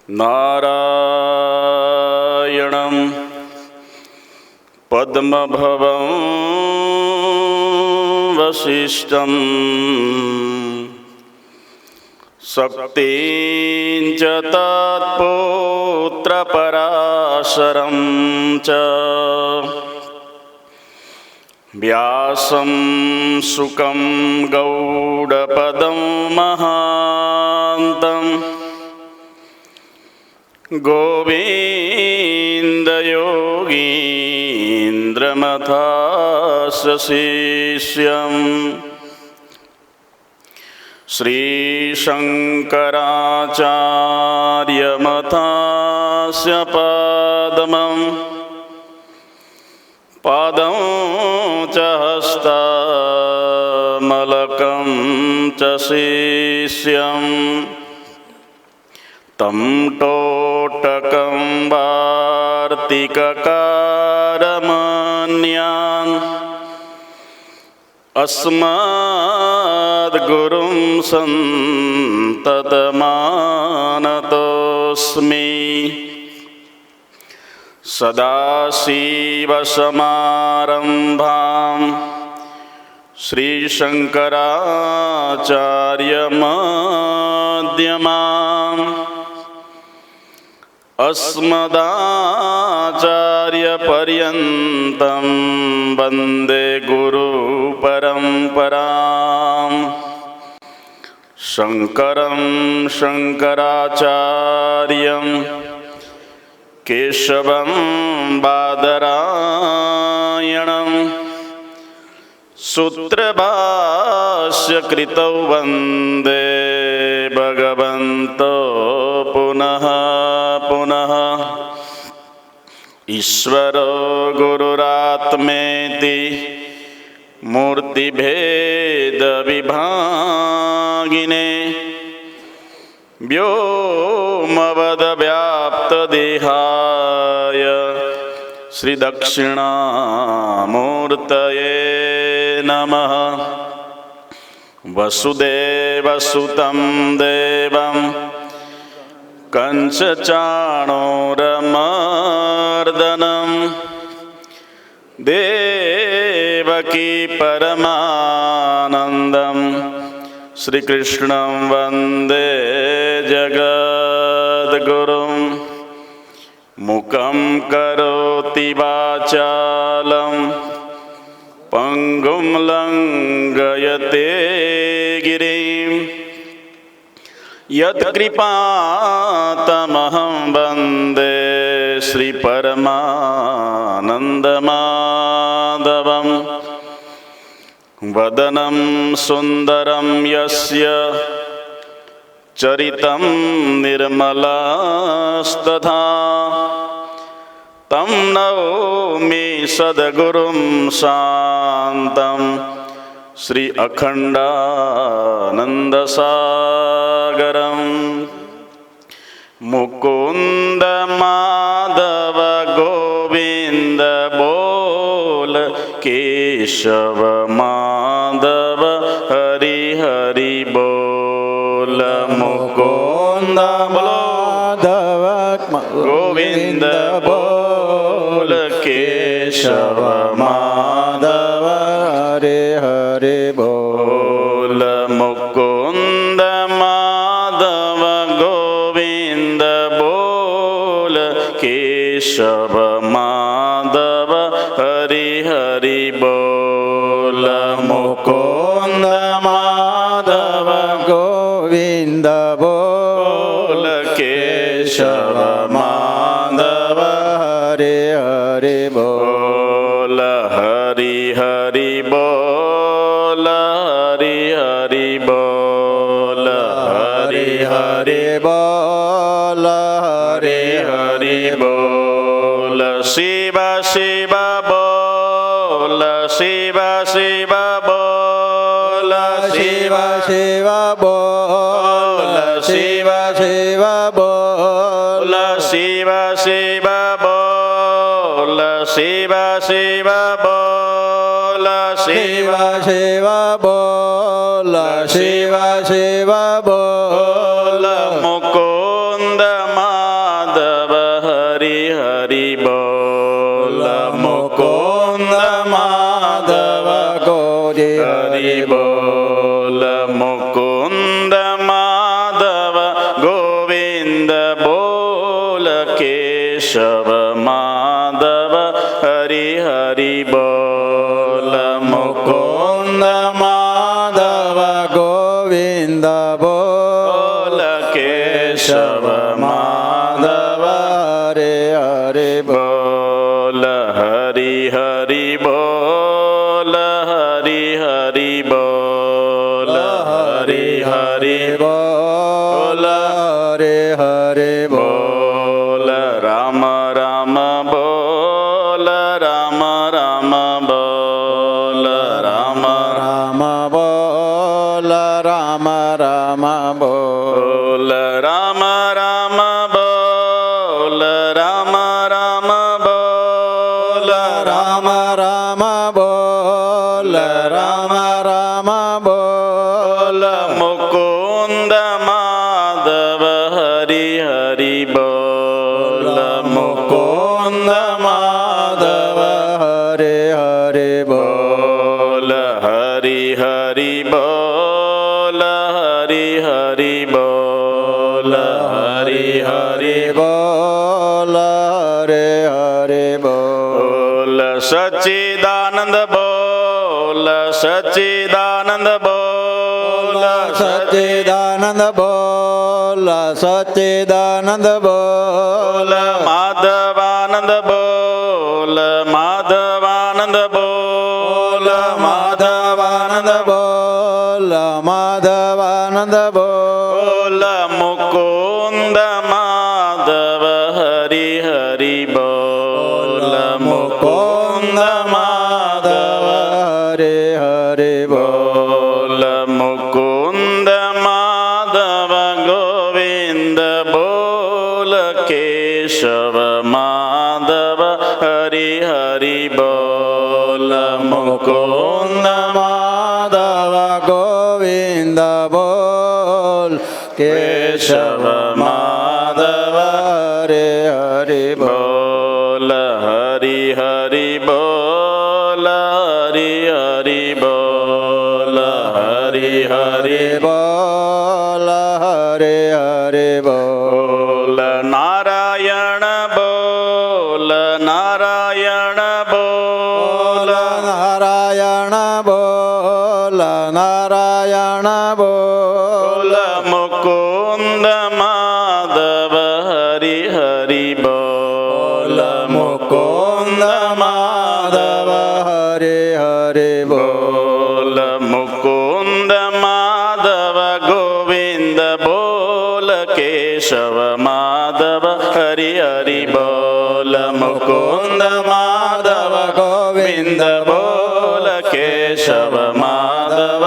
नारायणं पद्मभवं वसिष्ठं शक्तिं च तत्पुत्रपराशरं च व्यासं शुकं गौडपदं महान्तं गोविन्दयोगीन्द्रमथास्य शिष्यं श्रीशङ्कराचार्यमथास्य पादं च हस्तमलकं च शिष्यं तं टोटकं वार्तिककारमन्यान् अस्मद्गुरुं सन्ततमानतोऽस्मि। सदाशिवसमारम्भां श्रीशङ्कराचार्यमध्यमाम् अस्मदाचार्यपर्यन्तं वन्दे गुरुपरम्पराम्। शङ्करं शङ्कराचार्यं केशवं बादरायणं सूत्रभाष्यकृतौ वन्दे भगवन्तो पुनः पुनः। ईश्वरो गुरुरात्मेति मूर्तिभेदविभागिने व्योमवद्व्याप्तदेहाय श्रीदक्षिणामूर्तये नमः। वसुदेवसुतं देवं कंसचाणूरमर्दनं देवकी परमानन्दं श्रीकृष्णं वन्दे जगद्गुरुं। मूकं करोति वाचालं पंगुं लंघयते गिरिं यत्कृपातमहं वन्दे श्रीपरमानन्दमाधवं। वदनं सुन्दरं यस्य चरितं निर्मलस्तथा तं नौमि सद्गुरुं शान्तं श्री अखण्डानन्दसागरं। मुकुन्द माधव गोविन्द बोल केशव माधव हरि हरि बोल। मुकुन्द माधव गोविन्द बोल केशव माधव हरि हरि बोल। मुकुन्द माधव गोविन्द बोल केशव माधव हरि हरि बोल। मुकुन्द माधव गोविन्द बोल केशव माधव हरि हरि बोल। हरि हरि बोल हरि हरि बोल। हरि हरि बोल हरि हरि बोल। शिव शिव बोल शिव शिव बोल। शिव शिव बोल शिव शिव बोल। शिव शिव बोल शिव शिव बोल। शिव शिव बोल शिव शिव बोल। मुकुन्द मा હરિ બોલ મુકુંદ માધવ ગોવિંદ બોલ કેશવ માધવ હરિ હરિ બોલ મુકુંદ માધવ ગોવિંદ બોલ કેશવ માધવ હરે હરે બોલ હરિ હરિ બોલ હરિ હરિ બોલ હરિ હરિ બોલ હરે હરે બોલ રામ રામ બોલ રામ રામ બોલ રામ રામ બોલ રામ રામ બોલ બોલ રામ રામ બોલ રામ રામ બોલ રામ રામ બોલ રામ રામ બોલ મુકુંદ માધવ હરિ હરિ બોલ મુકુંદ માધવ હરે હરે બોલ હરિ હરિ બોલ હરિ હરિ બોલ હરિ હરિ બોલ હરે હરે બોલ સચ્ચિદાનંદ બોલ સચ્ચિદાનંદ બોલ સચ્ચિદાનંદ બોલ સચ્ચિદાનંદ બોલ માધવાનંદ બોલ માધવાનંદ બોલ માધવાનંદ બોલ માધવાનંદ બોલ મુકુંદ માધવ હરિ હરિ બોલ મુકુંદ માધવ હરે હરે બોલ મુકુંદ માધવ ગોવિંદ બોલ કેશવ માધવ હરિ હરિ બોલ મુકુંદ માધવ ગોવિંદ બોલ કેશવ માધવ હરે હરે બોલ હરિ હરિ બોલ હરિ હરિ બોલ હરિ હરિ બોલ હરે હરે બોલ નારાયણ બોલ નારાયણ બોલ નારાયણ બોલ નારાયણ બોલ મુકુંદ માધવ હરિ હરિ બોલ મુકુંદ માધવ હરે હરે બોલ બોલ મુકુંદ માધવ ગોવિંદ બોલ કેશવ માધવ હરિ હરિ બોલ મુકુંદ માધવ ગોવિંદ બોલ કેશવ માધવ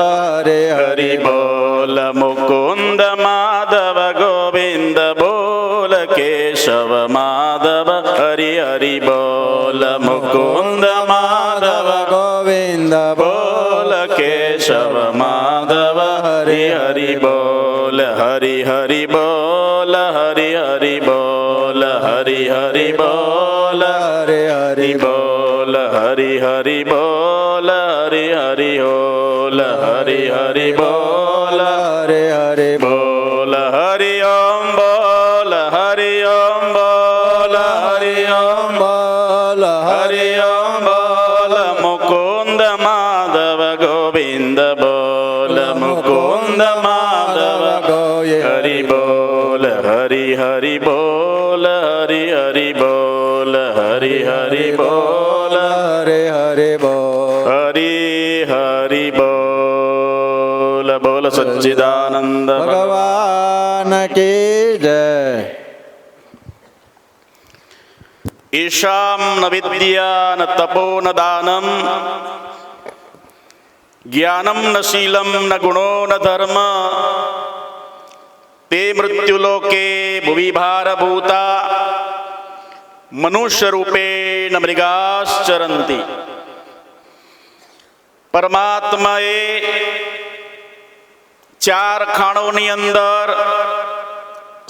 હરે હરિ બોલ મુકુંદ માધવ ગોવિંદ બોલ કેશવ માધવ હરિ હરિ બોલ મુકુંદ માધવ ગોવિંદ બોલ કેશવ માધવ હરિ હરિ બોલ હરિ હરિ બોલ હરિ હરિ બોલ હરિ હરિ બોલ હરે હરે બોલ હરિ હરિ બોલ હરિ હરિ બોલ હરિ હરિ બોલ હરે હરે બોલ હરિ ઓમ બોલ હરિ ઓમ બોલ હરિ ઓમ બોલ હરિ ઓમ બોલ મુકુંદ માધવ ગોવિંદ બોલ મુકુંદ માધવ હરિ બોલ હરિ હરિ બોલ હરિ હરિ બોલ હરિ હરિ બોલ હરે હરે બોલ હરિ હરિ બોલ બોલ સચ્ચિદાનંદ ભગવાન કી જય ઈશામ ન વિદ્યા ન તપો ન દાનમ જ્ઞાનમ ન શીલમ ન ગુણો ન ધર્મ તે મૃત્યુલોકે ભુવિ ભારભૂતા મનુષ્ય રૂપેણ મૃગાશ્ચરંતિ. પરમાત્માએ ચાર ખાણોની અંદર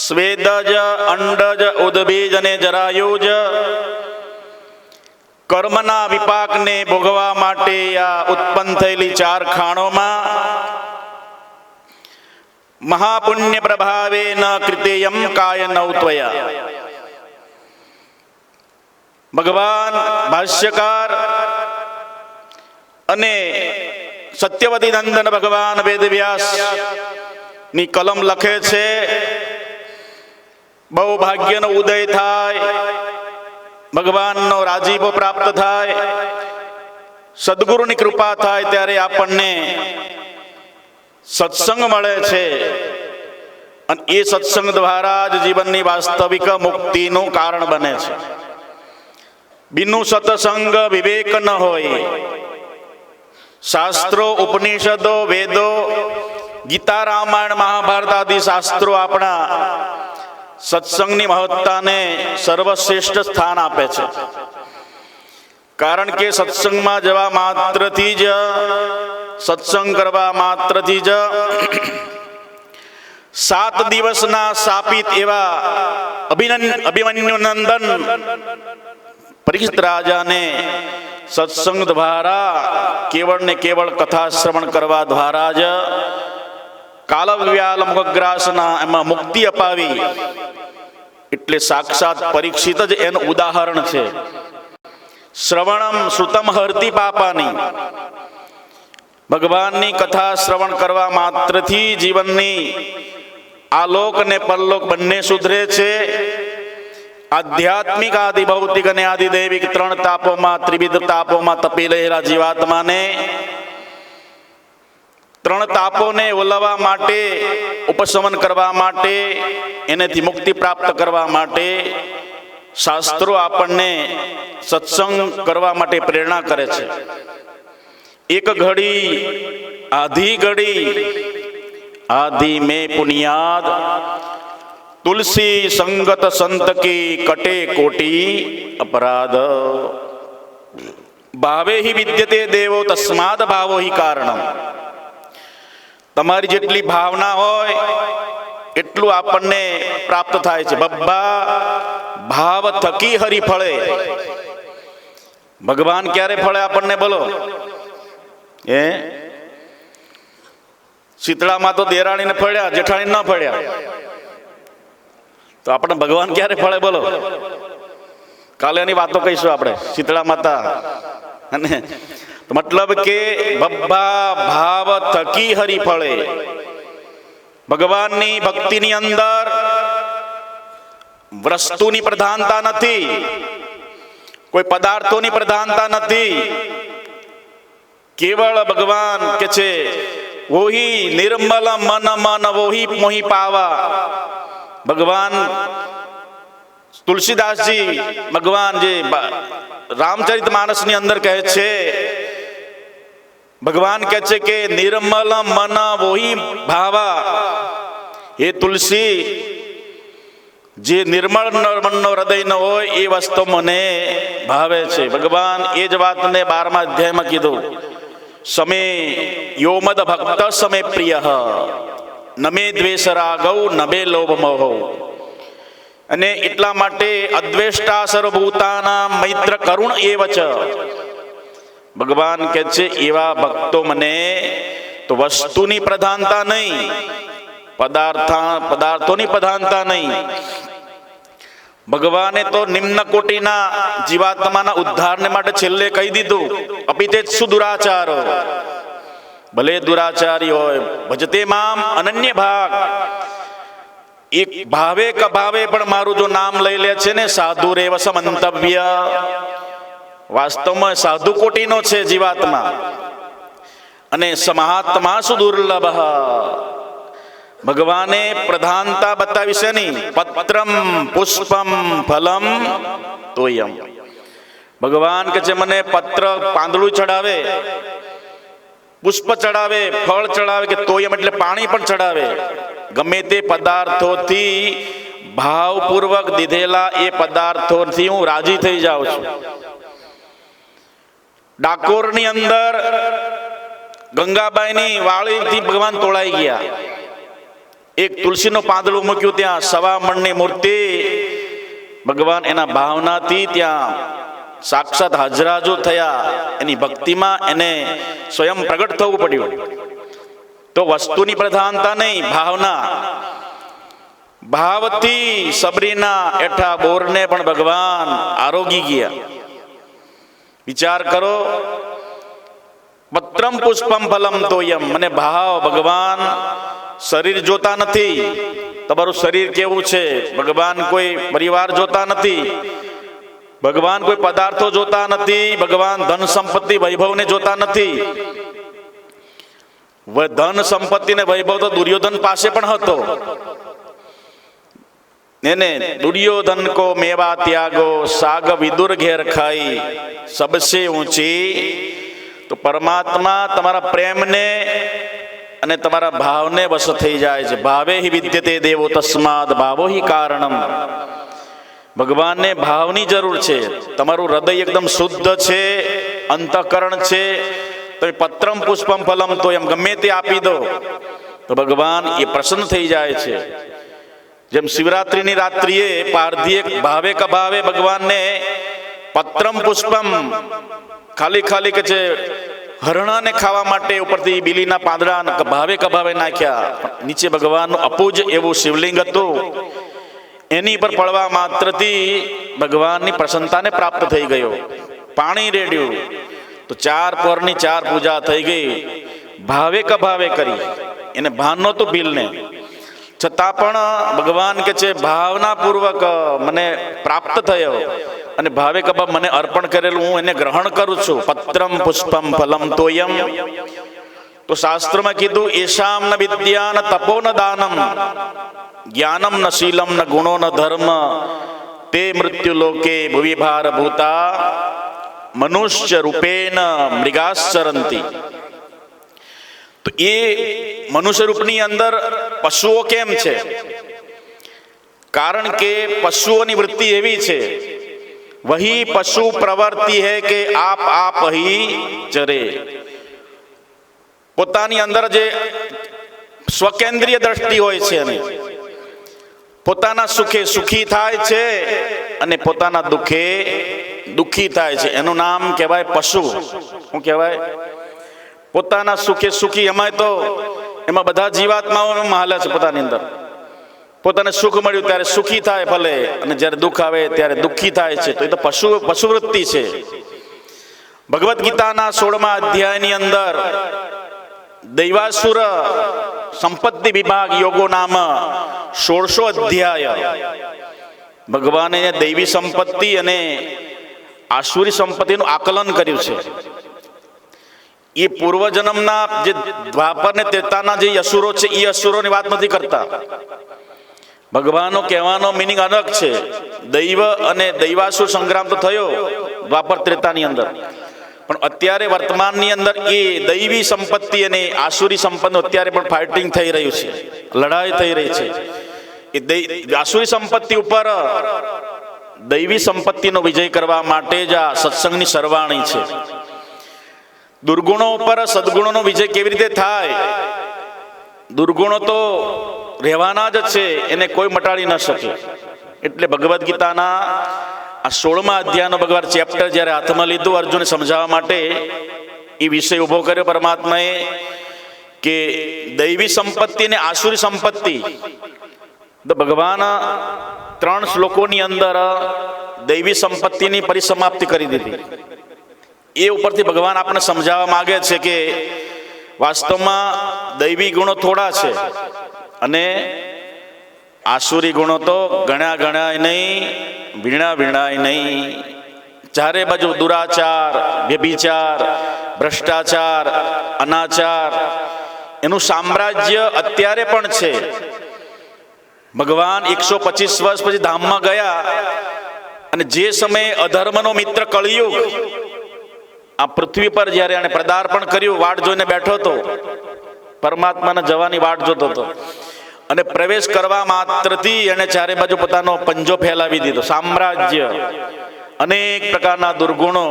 સ્વેદજ, અંડજ, ઉદબીજ અને જરાયુજ કર્મના વિપાકને ભોગવવા માટે આ ઉત્પન્ન થયેલી ચાર ખાણોમાં મહાપુણ્ય પ્રભાવે ન કૃતેયમ કાય નૌત્વયા. ભગવાન ભાષ્યકાર અને સત્યવતી નંદન ભગવાન વેદવ્યાસ ની કલમ લખે છે, બહુ ભાગ્યનો ઉદય થાય, ભગવાનનો રાજીપો પ્રાપ્ત થાય, સદગુરુની કૃપા થાય ત્યારે આપણને સત્સંગ મળે છે અને એ સત્સંગ દ્વારા જ જીવનની વાસ્તવિક મુક્તિનું કારણ બને છે. બિનુ સત્સંગ વિવેક ન હોય. શાસ્ત્રો, ઉપનિષદો, વેદો, ગીતા, રામાયણ, મહાભારત આદિ શાસ્ત્રો આપણા સત્સંગની મહત્તાને સર્વશ્રેષ્ઠ સ્થાન આપે છે. કારણ કે સત્સંગમાં જવા માત્રથી જ, સત્સંગ કરવા માત્રથી જ 7 દિવસના શાપિત એવા અભિમન્યુ નંદન પરીક્ષિત રાજાને સત્સંગ દ્વારા કેવળ ને કેવળ કથા શ્રવણ કરવા દ્વારા જ કાલવ્યાલ મુખગ્રાસના એમાં મુક્તિ અપાવી. એટલે સાક્ષાત પરીક્ષિત જ એનું ઉદાહરણ છે. શ્રવણમ શ્રુતમ હરતિ પાપાની. ભગવાનની કથા શ્રવણ કરવા માત્રથી જીવનની આલોક અને પરલોક બંને સુધરે છે. આધ્યાત્મિક, આદિ ભૌતિક અને આદિ દૈવિક 3 તાપોમાં, ત્રિવિધ તાપોમાં તપી રહેલા જીવાત્માને 3 તાપોને ઓલવવા માટે, ઉપશમન કરવા માટે, એનેથી મુક્તિ પ્રાપ્ત કરવા માટે શાસ્ત્રો આપણને સત્સંગ કરવા માટે પ્રેરણા કરે છે. એક ઘડી આધી ઘડી આધિ મેં પુનિયાદ, તુલસી સંગત સંત કી કટે કોટી અપરાધ. ભાવે હિ વિદ્યતે દેવો તસ્માદ ભાવો હિ કારણમ. તમારી જેટલી ભાવના હોય એટલું આપણને પ્રાપ્ત થાય છે. બબ્બા ભાવ થકી હરિ ફળે. ભગવાન ક્યારે ફળે આપણને બોલો? શીતળામાં તો દેરાણીને ફળ્યા, જેઠાણી ન ફળ્યા, તો આપણે ભગવાન ક્યારે ફળે બોલો? કાલે એની વાતો કહીશું આપણે, શીતળા માતા. અને મતલબ કે બબ્બા ભાવ થકી હરિ ફળે. ભગવાનની ભક્તિની અંદર વસ્તુની પ્રધાનતા નથી, કોઈ પદાર્થોની પ્રધાનતા નથી. કેવળ ભગવાન કે છે વોહી નિર્મલ મન મન વોહી મોહી પાવા. ભગવાન તુલસીદાસજી ભગવાન જે રામચરિત માનસની અંદર કહે છે, ભગવાન કહે છે કે નિર્મલ મન વોહી ભાવા. એ તુલસી, જે નિર્મળ મનનો હૃદયનો હોય એ વસ્તુ મને ભાવે છે. ભગવાન એ જ વાતને 12મા અધ્યાયમાં કીધું, સમે યો મદ ભક્ત સમે પ્રિય નમે દ્વેષ રાગૌ નમે લોભ મોહો. અને એટલા માટે અદ્વેષ્ટા સર્વભૂતાના મૈત્ર કરુણ એવ ચ. ભગવાન કહે છે એવા ભક્તો મને તો વસ્તુની પ્રધાનતા નહીં, પદાર્થોની પ્રધાનતા નહીં. ભગવાને તો નિમ્ન કોટીના જીવાત્માના ઉદ્ધારને માટે છેલ્લે કહી દીધું, અપિતેત્સુ દુરાચારો. ભલે દુરાચારી હોય, ભજતે મામ અનન્ય ભાગ. એક ભાવે ક ભાવે પણ મારું જો નામ લઈ લે છે ને, સાધુ રેવ સમંતવ્ય. વાસ્તવમાં સાધુ કોટીનો છે જીવાત્મા, અને સમહાત્મા સુદુર્લભ. ભગવાને પ્રધાનતા બતાવી છે ની, પત્રમ પુષ્પમ ફલમ તોયમ. ભગવાન કે છે મને પત્ર પાંદડું ચડાવે, પુષ્પ ચડાવે, ફળ ચડાવે, કે તોયમ એટલે પાણી પણ ચડાવે. ગમે તે પદાર્થોથી ભાવપૂર્વક દીધેલા એ પદાર્થોથી હું રાજી થઈ જાઉં છું. ડાકોરની અંદર ગંગાબાઈની વાળીથી ભગવાન તોળાઈ ગયા. એક તુલસીનું પાંદડું મૂક્યું, ત્યાં 1.25 મણની મૂર્તિ. ભગવાન એના ભાવનાથી ત્યાં સાક્ષાત હાજરાજો થયા, એની ભક્તિમાં એને સ્વયં પ્રગટ થવું પડ્યું. તો વસ્તુની પ્રધાનતા નહીં, ભાવના. ભાવથી સબરીના એઠા બોરને પણ ભગવાન આરોગી ગયા. વિચાર કરો, પત્રમ પુષ્પમ ફલમ તોયમ. મને ભાવ, ભગવાન શરીર જોતા નથી, તમારું શરીર કેવું છે, ભગવાન કોઈ પરિવાર જોતા નથી, ભગવાન કોઈ પદાર્થો જોતા નથી, ભગવાન ધન સંપત્તિ વૈભવને જોતા નથી. ધન સંપત્તિ ને વૈભવ તો દુર્યોધન પાસે પણ હતો. એને દુર્યોધન કો મેવા ત્યાગો, સાગ વિદુર ઘેર ખાઈ, સબસે ઊંચી. તો પરમાત્મા તમારા પ્રેમને અને તમારા ભાવને વશ થઈ જાય છે. ભાવે હિ વિદ્યતે દેવો તસ્માદ ભાવો હિ કારણમ. ભગવાનને ભાવની જરૂર છે. તમારું હૃદય એકદમ શુદ્ધ છે, અંતઃકરણ છે, તમે પત્રમ પુષ્પમ ફલમ તો એમ ગમે તે આપી દો તો ભગવાન એ પ્રસન્ન થઈ જાય છે. જેમ શિવરાત્રિની રાત્રિએ પારધીએ ભાવે કભાવે ભગવાનને પત્રમ પુષ્પમ ખાલી ખાલી કે છે હરણાને ખાવા માટે ઉપરથી બીલીના પાંદડા ભાવે કભાવે નાખ્યા. નીચે ભગવાનનું અપૂજ એવું શિવલિંગ હતું, એની પર પડવા માત્રથી ભગવાનની પ્રસન્નતાને પ્રાપ્ત થઈ ગયો. પાણી રેડ્યું તો 4 પહોરની 4 પૂજા થઈ ગઈ. ભાવે કભાવે કરી, એને ભાન નહોતું ભીલને, છતાં પણ ભગવાન કે છે ભાવનાપૂર્વક મને પ્રાપ્ત થયો અને ભાવે કભાવ મને અર્પણ કરેલું હું એને ગ્રહણ કરું છું. પત્રમ પુષ્પમ ફલમ તોયમ. તો શાસ્ત્રમાં કીધું, એશામ ન વિદ્યા ન તપો ન દાનમ, જ્ઞાનમ ન શીલમ ન ગુણો ન ધર્મ, તે મૃત્યુ લોકે ભુવિભાર ભૂતા મનુષ્ય રૂપેન મૃગાશ્ચરંતી. તો એ મનુષ્ય રૂપની અંદર પશુઓ કેમ છે? કારણ કે પશુઓની વૃત્તિ એવી છે, વહી પશુ પ્રવૃત્તિ હૈ કે આપ હી ચરે. પોતાની અંદર જે સ્વકેન્દ્રીય દ્રષ્ટિ હોય છે અને પોતાના સુખે સુખી થાય છે અને પોતાના દુઃખે દુઃખી થાય છે, એનું નામ કહેવાય પશુ. શું કહેવાય? પોતાના સુખે સુખી. એમાં બધા જીવાત્માઓ હાલે છે પોતાની અંદર. પોતાને સુખ મળ્યું ત્યારે સુખી થાય ભલે, અને જ્યારે દુઃખ આવે ત્યારે દુઃખી થાય છે. તો એ તો પશુવૃત્તિ છે. ભગવદ્ ગીતાના 16મા અધ્યાયની અંદર દૈવાસુર સંપત્તિ વિભાગ યોગો નામ 16મો અધ્યાય ભગવાને દૈવી સંપત્તિ અને આસુરી સંપત્તિનું આકલન કર્યું છે. એ પૂર્વજન્મના જે દ્વાપર ને ત્રેતાના જે અસુરો છે એ અસુરોની વાત નથી કરતા. ભગવાનનો કહેવાનો મિનિંગ અલગ છે. દૈવ અને દૈવાસુર સંગ્રામ તો થયો દ્વાપર ત્રેતાની અંદર, પણ અત્યારે વર્તમાનની અંદર એ દૈવી સંપત્તિ અને આસુરી સંપત્તિ અત્યારે પણ ફાઇટિંગ થઈ રહ્યું છે, લડાઈ થઈ રહી છે. એ આસુરી સંપત્તિ ઉપર દૈવી સંપત્તિનો વિજય કરવા માટે જ આ સત્સંગની સરવાણી છે. દુર્ગુણો ઉપર સદગુણોનો વિજય કેવી રીતે થાય? દુર્ગુણો તો રહેવાના જ છે, એને કોઈ મટાડી ન શકે. એટલે ભગવદ્ ગીતાના આ 16મા અધ્યાયનો ભગવાન ચેપ્ટર જ્યારે હાથમાં લીધું અર્જુને સમજાવવા માટે, એ વિષય ઉભો કર્યો પરમાત્માએ કે દૈવી સંપત્તિ અને આસુરી સંપત્તિ. તો ભગવાન 3 શ્લોકોની અંદર દૈવી સંપત્તિની પરિસમાપ્તિ કરી દીધી. એ ઉપરથી ભગવાન આપણને સમજાવવા માંગે છે કે વાસ્તવમાં દૈવી ગુણો થોડા છે અને આસુરી ગુણો તો ગણાય નહીં, વીણાય નહીં. ચારે બાજુ દુરાચાર, વ્યભિચાર, ભ્રષ્ટાચાર, અનાચાર, એનું સામ્રાજ્ય અત્યારે પણ છે. ભગવાન 125 વર્ષ પછી ધામમાં ગયા અને જે સમયે અધર્મનો મિત્ર કળિયુગ આ પૃથ્વી પર જ્યારે એને પદાર્પણ કર્યું, વાટ જોઈને બેઠો હતો, પરમાત્માને જવાની વાટ જોતો હતો, અને પ્રવેશ કરવા માત્રથી એને ચારે બાજુ પોતાનો પંજો ફેલાવી દીધો. સામ્રાજ્ય, અનેક પ્રકારના દુર્ગુણો.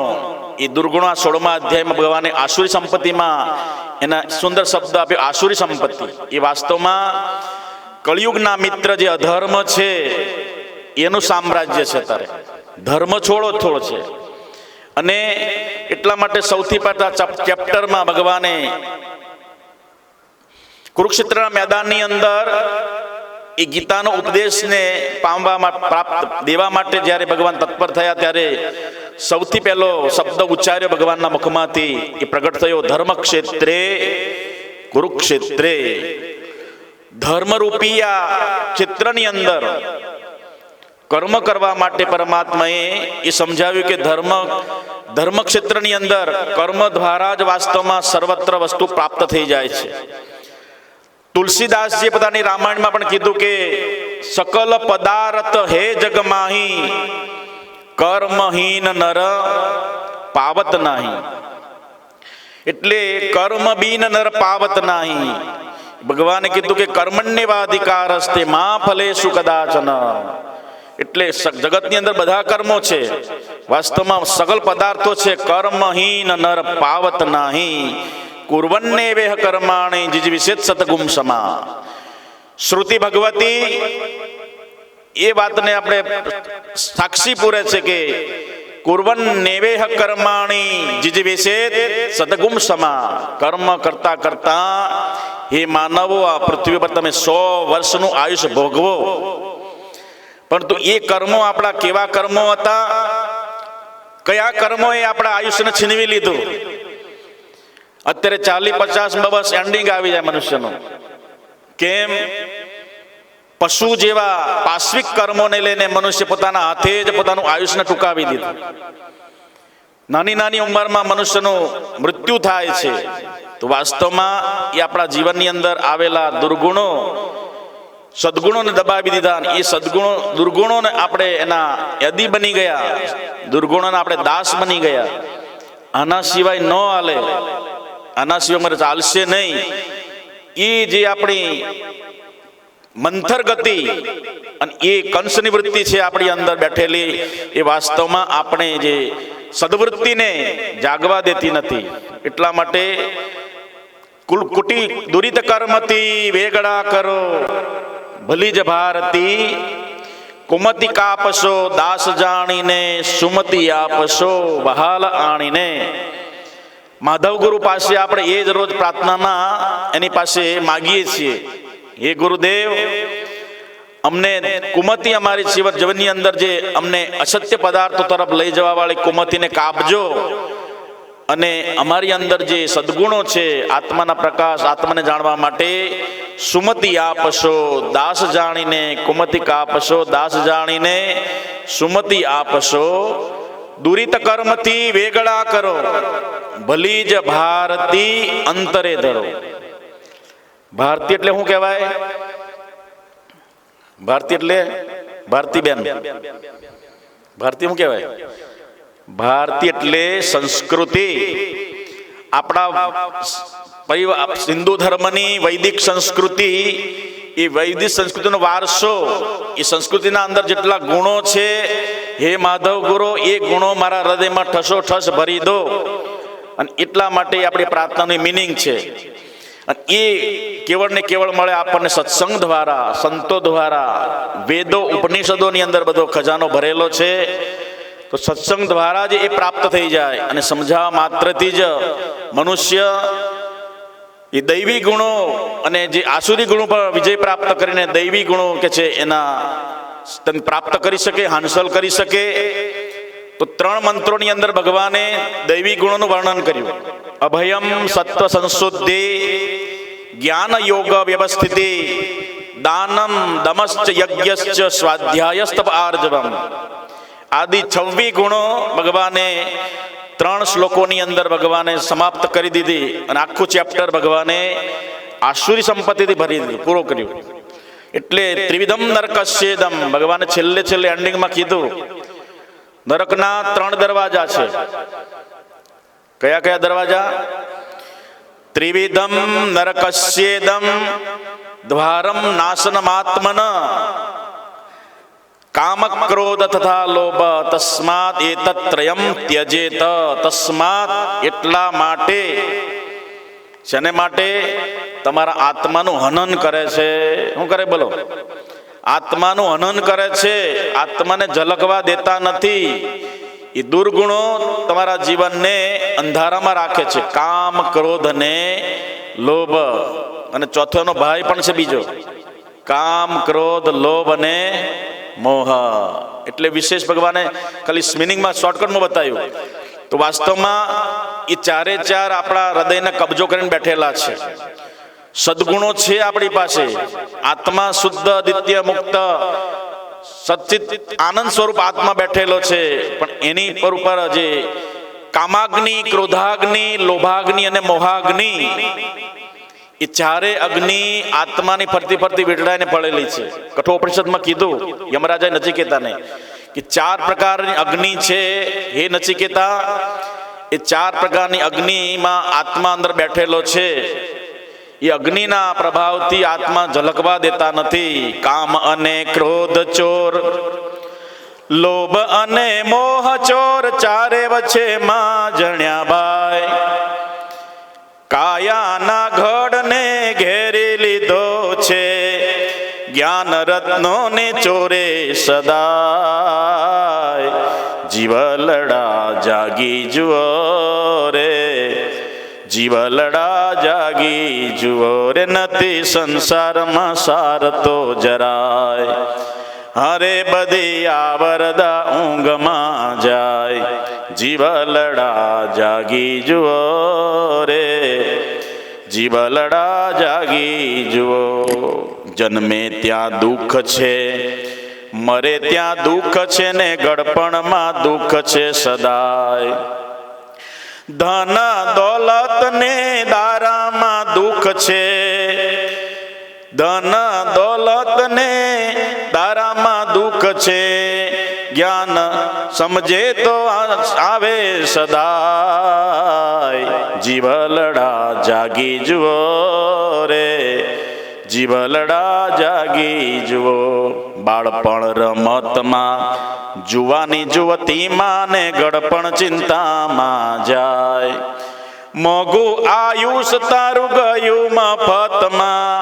એ દુર્ગુણો આ 16મા અધ્યાયમાં ભગવાને આસુરી સંપત્તિમાં એના સુંદર શબ્દ આપ્યો, આસુરી સંપત્તિ. એ વાસ્તવમાં કળિયુગના મિત્ર જે અધર્મ છે એનું સામ્રાજ્ય છે. તારે ધર્મ થોડો છે. અને એટલા માટે સૌથી પહેલા ચેપ્ટરમાં ભગવાને કુરુક્ષેત્રના મેદાનની અંદર એ ગીતાનો ઉપદેશને દેવા માટે જ્યારે ભગવાન તત્પર થયા ત્યારે સૌથી પહેલો શબ્દ ઉચ્ચાર્યો ભગવાનના મુખમાંથી એ પ્રગટ થયો, ધર્મ ક્ષેત્રે કુરુક્ષેત્રે. ધર્મરૂપી આ ક્ષેત્રની અંદર કર્મ કરવા માટે પરમાત્માએ એ સમજાવ્યું કે ધર્મ ક્ષેત્રની અંદર કર્મ દ્વારા જ વાસ્તવમાં સર્વત્ર વસ્તુ પ્રાપ્ત થઈ જાય છે. તુલસીદાસજીએ પોતાની રામાયણમાં પણ કીધું કે સકલ પદાર્થ હે જગમાહી કર્મહીન નર પાવત નાહી. એટલે કર્મ બીન નર પાવત નાહી. ભગવાને કીધું કે કર્મણ્યવાધિકારસ્તે મા ફલેષુ કદાચન. એટલે જગતની અંદર બધા કર્મો છે, વાસ્તવમાં સકલ પદાર્થો છે. કર્મહીન નર પાવત નાહી કુર્વન્નેવેહ કર્માણિ જીજવિષેત સતગુમ સમા. શ્રુતિ ભગવતી એ વાતને આપણે સાક્ષી પૂરે છે કે કુર્વન્નેવેહ કર્માણિ જીજવિષેત સતગુમ સમા. કર્મ કરતા કરતા હે માનવો આ પૃથ્વી પર તમે 100 વર્ષનું આયુષ્ય ભોગવો. પરંતુ એ કર્મો આપણા કેવા કર્મો હતા, કયા કર્મોએ આપણા આયુષ્યને છીનવી લીધું. અત્યારે 40-50 બસ એન્ડિંગ આવી જાય મનુષ્યનું. કેમ? પશુ જેવા પાશ્વિક કર્મોને લઈને મનુષ્ય પોતાના હાથે જ પોતાનું આયુષ્યને ટૂંકાવી દીધું. નાની નાની ઉંમરમાં મનુષ્યનું મૃત્યુ થાય છે. તો વાસ્તવમાં એ આપણા જીવનની અંદર આવેલા દુર્ગુણો સદગુણોને દબાવી દીધા. એ દુર્ગુણોને આપણે એના યદી બની ગયા, દુર્ગુણોને આપણે દાસ બની ગયા. આના સિવાય ન હાલે, આના સિવાય મારે ચાલશે નહીં. એ જે આપણી મંથર ગતિ અને એ કંસની વૃત્તિ છે આપણી અંદર બેઠેલી, એ વાસ્તવમાં આપણે જે સદવૃત્તિને જાગવા દેતી નથી. એટલા માટે કુટી દુરિત કર્મથી વેગળા કરો ભલી જ ભારતી. કુમતિ કાપશો દાસ જાણીને સુમતિ આપશો બહાલ આણીને. માધવ ગુરુ પાસે આપણે એ જ રોજ પ્રાર્થનામાં એની પાસે માગીએ છીએ, હે ગુરુદેવ અમને કુમતિ અમારી જીવનની અંદર જે અમને અસત્ય પદાર્થો તરફ લઈ જવા વાળી કુમતિને કાપજો, અને અમારી અંદર જે સદગુણો છે આત્માના પ્રકાશ, આત્માને જાણવા માટે સુમતિ આપશો દાસ જાણીને. કુમતિ કાપશો દાસ જાણીને સુમતિ આપશો. દુરિત કર્મથી વેગળા કરો ભલી જ ભારતી અંતરે ધરો. ભારતી એટલે શું કહેવાય? ભારતી એટલે ભારતીબેન. ભારતી શું કહેવાય? ભારતી એટલે સંસ્કૃતિ. આપણા હિન્દુ ધર્મની વૈદિક સંસ્કૃતિ, એ વૈદિક સંસ્કૃતિનો વારસો, એ સંસ્કૃતિના અંદર જેટલા ગુણો છે, હે માધવ ગુરુ એ ગુણો મારા હૃદયમાં ઠસોઠસ ભરી દો. અને એટલા માટે આપણી પ્રાર્થનાની મિનિંગ છે. અને એ કેવળ ને કેવળ મળે આપણને સત્સંગ દ્વારા, સંતો દ્વારા. વેદો ઉપનિષદોની અંદર બધો ખજાનો ભરેલો છે. તો સત્સંગ દ્વારા જ એ પ્રાપ્ત થઈ જાય. અને સમજાવવા માત્રથી જ મનુષ્ય એ દૈવી ગુણો અને જે આસુરી ગુણો પર વિજય પ્રાપ્ત કરીને દૈવી ગુણો કે છે એના પ્રાપ્ત કરી શકે, હાંસલ કરી શકે. તો 3 મંત્રોની અંદર ભગવાને દૈવી ગુણોનું વર્ણન કર્યું. અભયમ સત્વ સંશુદ્ધિ, જ્ઞાન યોગ વ્યવસ્થિતિ, દાનમ દમશ્ચ યજ્ઞશ્ચ સ્વાધ્યાયસ્તપ આર્જવમ. આદિ 26 ગુણો ભગવાને 3 શ્લોકોની અંદર ભગવાને સમાપ્ત કરી દીધી. અને આખું ચેપ્ટર ભગવાને આસુરી સંપત્તિથી ભરી દીધું, પૂરો કર્યું. એટલે ત્રિવિધમ નરકસ્યેદમ ભગવાને છેલ્લે એન્ડિંગમાં કીધું. નરકના 3 દરવાજા છે. કયા કયા દરવાજા? ત્રિવિધમ નરકસ્યેદમ દ્વારમ નાશનમાત્મન કામ ક્રોધ તથા લોભ તસ્માત એતત્રયમ ત્યજેત. તસ્માત એટલા માટે, શેને માટે? તમારા આત્માનું હનન કરે છે. શું કરે બોલો? આત્માનું હનન કરે છે. આત્માને ઝલકવા દેતા નથી. એ દુર્ગુણો તમારા જીવનને અંધારામાં રાખે છે. કામ, ક્રોધ અને લોભ. અને ચોથો એનો ભાઈ પણ છે બીજો, કામ, ક્રોધ, લોભ અને મોહ. એટલે વિશેષ ભગવાને ખાલી સ્મિનિંગમાં શોર્ટકટમાં બતાવ્યું. તો વાસ્તવમાં એ ચારે ચાર આપણા હૃદયને કબજો કરીને બેઠેલા છે. સદગુણો છે આપણી પાસે. આત્મા શુદ્ધ, દિત્ય, મુક્ત, સચ્ચિત આનંદ સ્વરૂપ આત્મા બેઠેલો છે. પણ એની પર ઉપર જે કામાગ્નિ, ક્રોધાગ્નિ, લોભાગ્નિ અને મોહાગ્નિ, એ ચારે અગ્નિ આત્માની ફરતી ફરતી વીંટળાઈને પડેલી છે. કઠોપનિષદમાં કીધું યમરાજાએ નચિકેતાને કે ચાર પ્રકારની અગ્નિ છે. હે નચિકેતા, એ ચાર પ્રકારની અગ્નિમાં આત્મા અંદર બેઠેલો છે. એ અગ્નિના પ્રભાવથી આત્મા ઝલકવા દેતા નથી. કામ અને ક્રોધ ચોર, લોભ અને મોહ ચોર, ચારે વચ્ચે માં જણ્યા ભાઈ. કાયાના ઘડને ઘેરી લીધો છે, જ્ઞાન રત્નો ને ચોરે સદાય. જીવલડા જાગી જુઓ રે, જીવલડા જાગી જુઓ રે, નથી સંસારમાં સાર તો જરાય. હરે બધી આવરદા ઊંઘમાં જાય, જીવલડા જાગી જુઓ રે, જીવલડા જાગી જુઓ. જન્મે ત્યાં દુઃખ છે, મરે ત્યાં દુઃખ છે ને ગળપણમાં દુઃખ છે સદાય. ધન દોલત ને દારામાં દુઃખ છે, ધન દોલત ને દારામાં દુઃખ છે. જ્ઞાન સમજે તો આવે સદાય. જીવલડા જાગી જુઓ રે, જીવલડા જાગી જુઓ. બાળપણ રમતમાં, જુવાની જુવતીમાં ને ગળપણ ચિંતામાં જાય. મોઘું આયુષ તારું ગયું મફતમાં,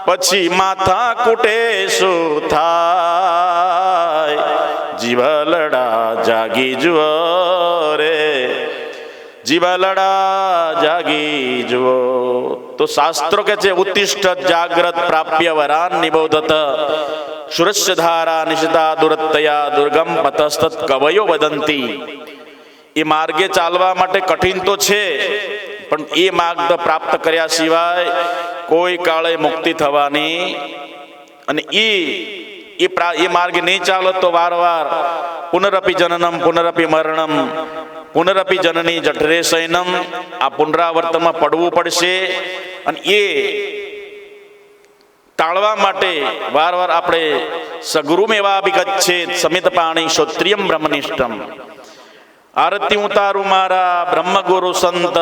પછી માથા કૂટે શું થાય. જીવલડા જાગી જુઓ રે, જીવલડા જાગી જુઓ. તો શાસ્ત્રો કે છે ઉત્તિષ્ઠ જાગ્રત પ્રાપ્ય વરાન નિબોધત, સુરસ્ય ધારા નિષિતા દુરત્તયા દુર્ગમ પતસ્તત કવયો વદંતી. એ માર્ગે ચાલવા માટે કઠિન તો છે, પણ એ માર્ગ પ્રાપ્ત કર્યા સિવાય કોઈ કાળે મુક્તિ થવાની. અને એ માર્ગે નહીં ચાલો તો વારવાર પુનરપી જનનમ પુનરપી મરણમ પુનરપી જનની જઠરે શયનમ, આ પુનરાવર્તનમાં પડવું પડશે. અને એ ટાળવા માટે વારવાર આપણે સગુરુમેવા અભિગચ્છેત સમિત પાણી શ્રોત્રિયમ બ્રહ્મનિષ્ઠમ. આરતી ઉતારું મારા બ્રહ્મગુરુ સંત,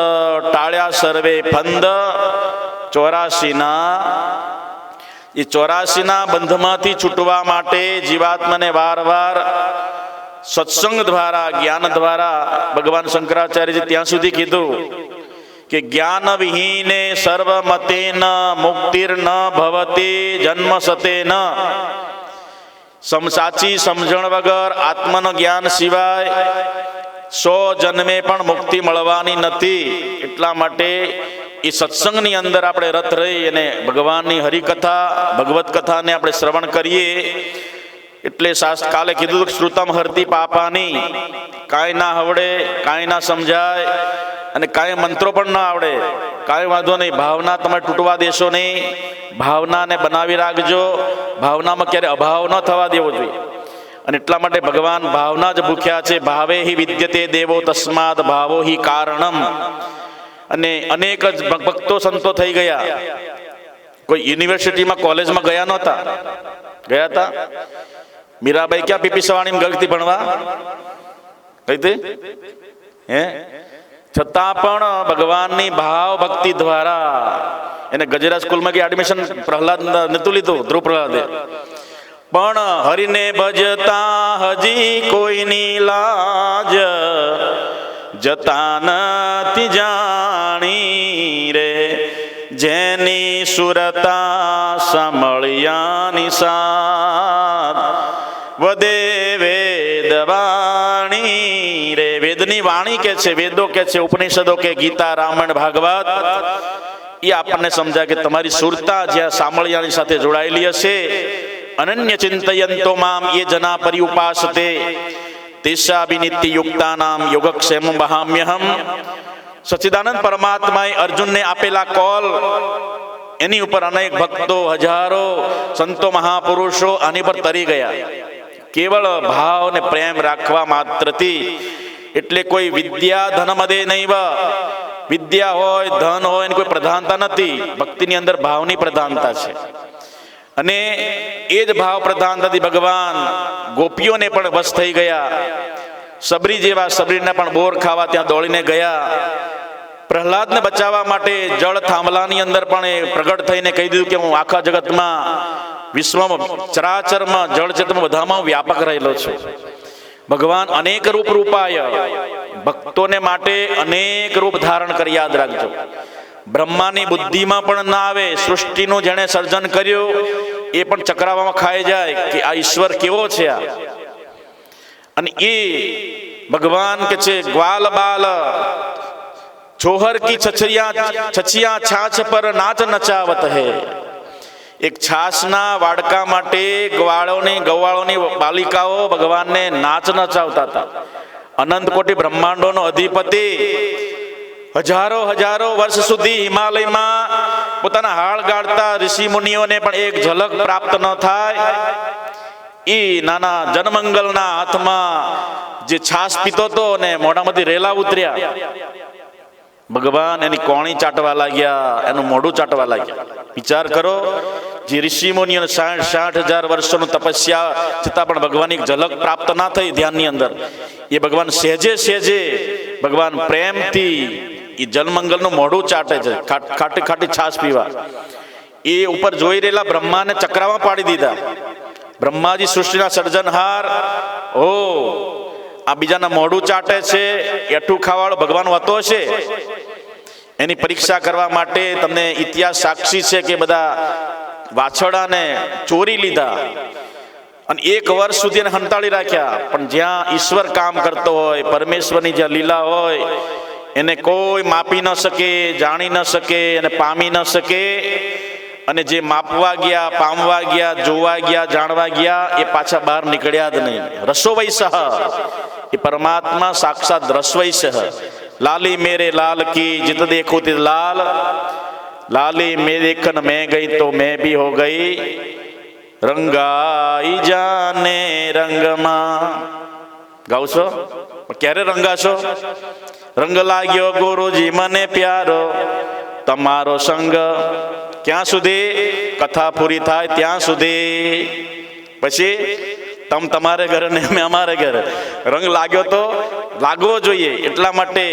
ટાળ્યા સર્વે ફંદ 84 ના બંધમાંથી છૂટવા માટે જીવાત્માને વારવાર સત્સંગ દ્વારા, જ્ઞાન દ્વારા, ભગવાન શંકરાચાર્યજી ત્યાં સુધી કીધું કે જ્ઞાન વિહીને સર્વમતેન મુક્તિર્ન ભવતી જન્મ સતેન. સાચી સમજણ વગર આત્માનું જ્ઞાન સિવાય 100 જન્મે પણ મુક્તિ મળવાની નથી. એટલા માટે એ સત્સંગની અંદર આપણે રત રહી અને ભગવાનની હરિકથા, ભગવત કથાને આપણે શ્રવણ કરીએ. એટલે કાલે કીધું શ્રુતમ હરતી પાપાની, કાંઈ ના આવડે, કાંઈ ના સમજાય અને કાંઈ મંત્રો પણ ના આવડે, કાંઈ વાંધો નહીં. ભાવના તમે તૂટવા દેશો નહીં, ભાવનાને બનાવી રાખજો. ભાવનામાં ક્યારે અભાવ ન થવા દેવો જોઈએ. અને એટલા માટે ભગવાન ભાવના જ ભૂખ્યા છે. ભાવે હિ વિદ્યતે દેવો તસ્માદ ભાવો હિ કારણમ. અને અનેક જ ભક્તો સંતો થઈ ગયા. કોઈ યુનિવર્સિટીમાં, કોલેજમાં ગયા નહોતા, ગયા હતા. મીરાબાઈ ક્યાં પીપી સવાણીમાં ગઈ હતી ભણવા? ગઈ હતી હે? છતાં પણ ભગવાનની ભાવ ભક્તિ દ્વારા એને ગજેરા સ્કૂલમાં કે એડમિશન પ્રહલાદ નતું લીધું, ધ્રુવ પ્રહલાદે. પણ હરિને ભજતા હજી કોઈની લાજ જતા નથી જાણી રે. જેની સુરતા સાંભળ્યાની સાથ વધે વેદ વાણી રે, વેદની વાણી કે છે, વેદો કે છે, ઉપનિષદો કે ગીતા, રામાયણ, ભાગવત, એ આપણને સમજાય કે તમારી સુરતા જ્યાં સામળિયાની સાથે જોડાયેલી હશે. અનન્ય ચિંતયંતો મામ એ જના પર્યુપાસતે તેષાભિનિત્ય યુક્તાનામ યોગક્ષેમ વહામ્યહમ. સચ્ચિદાનંદ પરમાત્માએ અર્જુનને આપેલા કોલ, એની ઉપર અનેક ભક્તો, હજારો સંતો, મહાપુરુષો આની પર તરી ગયા. કેવળ ભાવ ને પ્રેમ રાખવા માત્રથી. એટલે કોઈ વિદ્યા ધનમદે નૈવ, વિદ્યા હોય, ધન હોય, એની કોઈ પ્રધાનતા નથી. ભક્તિની અંદર ભાવની પ્રધાનતા છે. અને એ જ ભાવ પ્રધાનતાથી ભગવાન ગોપીઓને પણ વશ થઈ ગયા. સબરી જેવા સબરીને પણ બોર ખાવા ત્યાં દોડીને ગયા. પ્રહલાદને બચાવવા માટે જળ થાંભલાની અંદર પણ એ પ્રગટ થઈને કહી દીધું કે હું આખા જગતમાં, વિશ્વમાં, ચરાચરમાં, જળચેતમાં બધામાં વ્યાપક રહેલો છું. ભગવાન અનેક રૂપ રૂપાય, ભક્તોને માટે અનેક રૂપ ધારણ કરી યાદ રાખજો. બ્રહ્માની બુદ્ધિમાં પણ ના આવે. સૃષ્ટિનું જેણે સર્જન કર્યું એ પણ ચક્રાવામાં ખાઈ જાય કે આ ઈશ્વર કેવો છે આ. અને એ ભગવાન કે છે ગ્વાલ બાલ છોહર કી છછિયા છાછ પર નાચ નચાવત હે. એક છાસના વાડકા માટે ગવાળોની બાલિકાઓ ભગવાનને નાચ નચાવતા હતા. અનંત કોટી બ્રહ્માંડોનો અધિપતિ હજારો હજારો વર્ષ સુધી હિમાલયમાં પોતાના હાળ ગાળતા ઋષિ મુનિઓને પણ એક ઝલક પ્રાપ્ત ન થાય. એ નાના જનમંગલના હાથમાં જે છાસ પીતો હતો ને મોઢામાંથી રેલા ઉતર્યા, ભગવાન એની કોણી ચાટવા લાગ્યા, એનું મોઢું ચાટવા લાગ્યા. વિચાર કરો, જે ઋષિ મુનિઓને 60,000 વર્ષોનું તપસ્યા છતાં પણ ભગવાનની ઝલક પ્રાપ્ત ના થઈ ધ્યાનની અંદર. એ ભગવાન સહેજે સહેજે ભગવાન પ્રેમથી એ જલમંગલનું મોઢું ચાટે છે, ખાટી ખાટી છાસ પીવા. એ ઉપર જોઈ રહેલા બ્રહ્માને ચક્રામાં પાડી દીધા. બ્રહ્માજી સૃષ્ટિના સર્જનહાર, ઓ આ બીજાના મોઢું ચાટે છે, એઠું ખાવાળો ભગવાન હોતો છે. એની પરીક્ષા કરવા માટે તમને ઇતિહાસ સાક્ષી છે કે બધા વાછરડાને ચોરી લીધા અને 1 વર્ષ સુધી એને હંતાળી રાખ્યા. પણ જ્યાં ઈશ્વર કામ કરતો હોય, પરમેશ્વરની જ્યાં લીલા હોય, એને કોઈ માપી ન શકે, જાણી ન શકે અને પામી ન શકે. અને જે માપવા ગયા, પામવા ગયા, જોવા ગયા, જાણવા ગયા, એ પાછા બહાર નીકળ્યા જ નહીં. રસોવૈસહ, એ પરમાત્મા સાક્ષાત રસવૈસહ. લાલી મેરે લાલ કી જીત દેખો તે લાલ, લાલી મેં દેખન મેં ગઈ તો મેં ભી હો ગઈ, રંગાઈ જાને રંગમાં. ગાવ છો? ક્યારે રંગાશો? રંગ લાગ્યો ગુરુજી મને પ્યારો, તમારો સંગ. ક્યાં સુધી? કથા પૂરી થાય ત્યાં સુધી. પછી તમ તમારે ઘરે ને અમે અમારે ઘરે. રંગ લાગ્યો તો લાગવો જોઈએ, એટલા માટે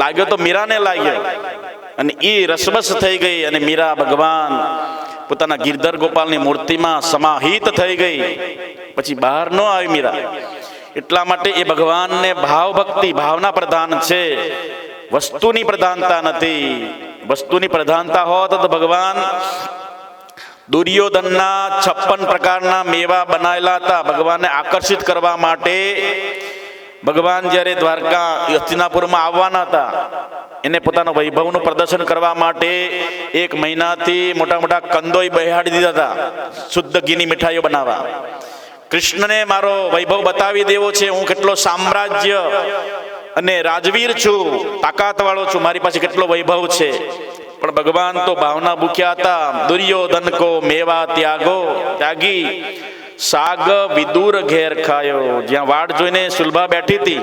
લાગ્યો તો મીરાને લાગ્યો અને એ રસબસ થઈ ગઈ. અને મીરા ભગવાન પોતાના ગિરધર ગોપાલની મૂર્તિમાં સમાહિત થઈ ગઈ. પછી બહાર ન આવી મીરા. એટલા માટે એ ભગવાનને ભાવ ભક્તિ, ભાવના પ્રધાન છે, વસ્તુની પ્રધાનતા નથી. વસ્તુની પ્રધાનતા હોત તો ભગવાન દુર્યોધનના 56 પ્રકારના મેવા બનાવેલા હતા ભગવાનને આકર્ષિત કરવા માટે. ભગવાન જ્યારે દ્વારકા હસ્તિનાપુરમાં આવવાના હતા, એને પોતાના વૈભવનું પ્રદર્શન કરવા માટે 1 મહિનાથી મોટા મોટા કંદોય બેહાડી દીધા હતા શુદ્ધ ઘીની મીઠાઈઓ બનાવવા. કૃષ્ણને મારો વૈભવ બતાવી દેવો છે, હું કેટલો સામ્રાજ્ય અને રાજવીર છું, તાકાત વાળો છું, મારી પાસે કેટલો વૈભવ છે. પણ ભગવાન તો ભાવના ભૂખ્યા હતા. દુર્યોધન કો મેવા ત્યાગી સાગ વિદુર ઘેર ખાયો. જ્યાં વાડ જોઈને સુલભા બેઠી હતી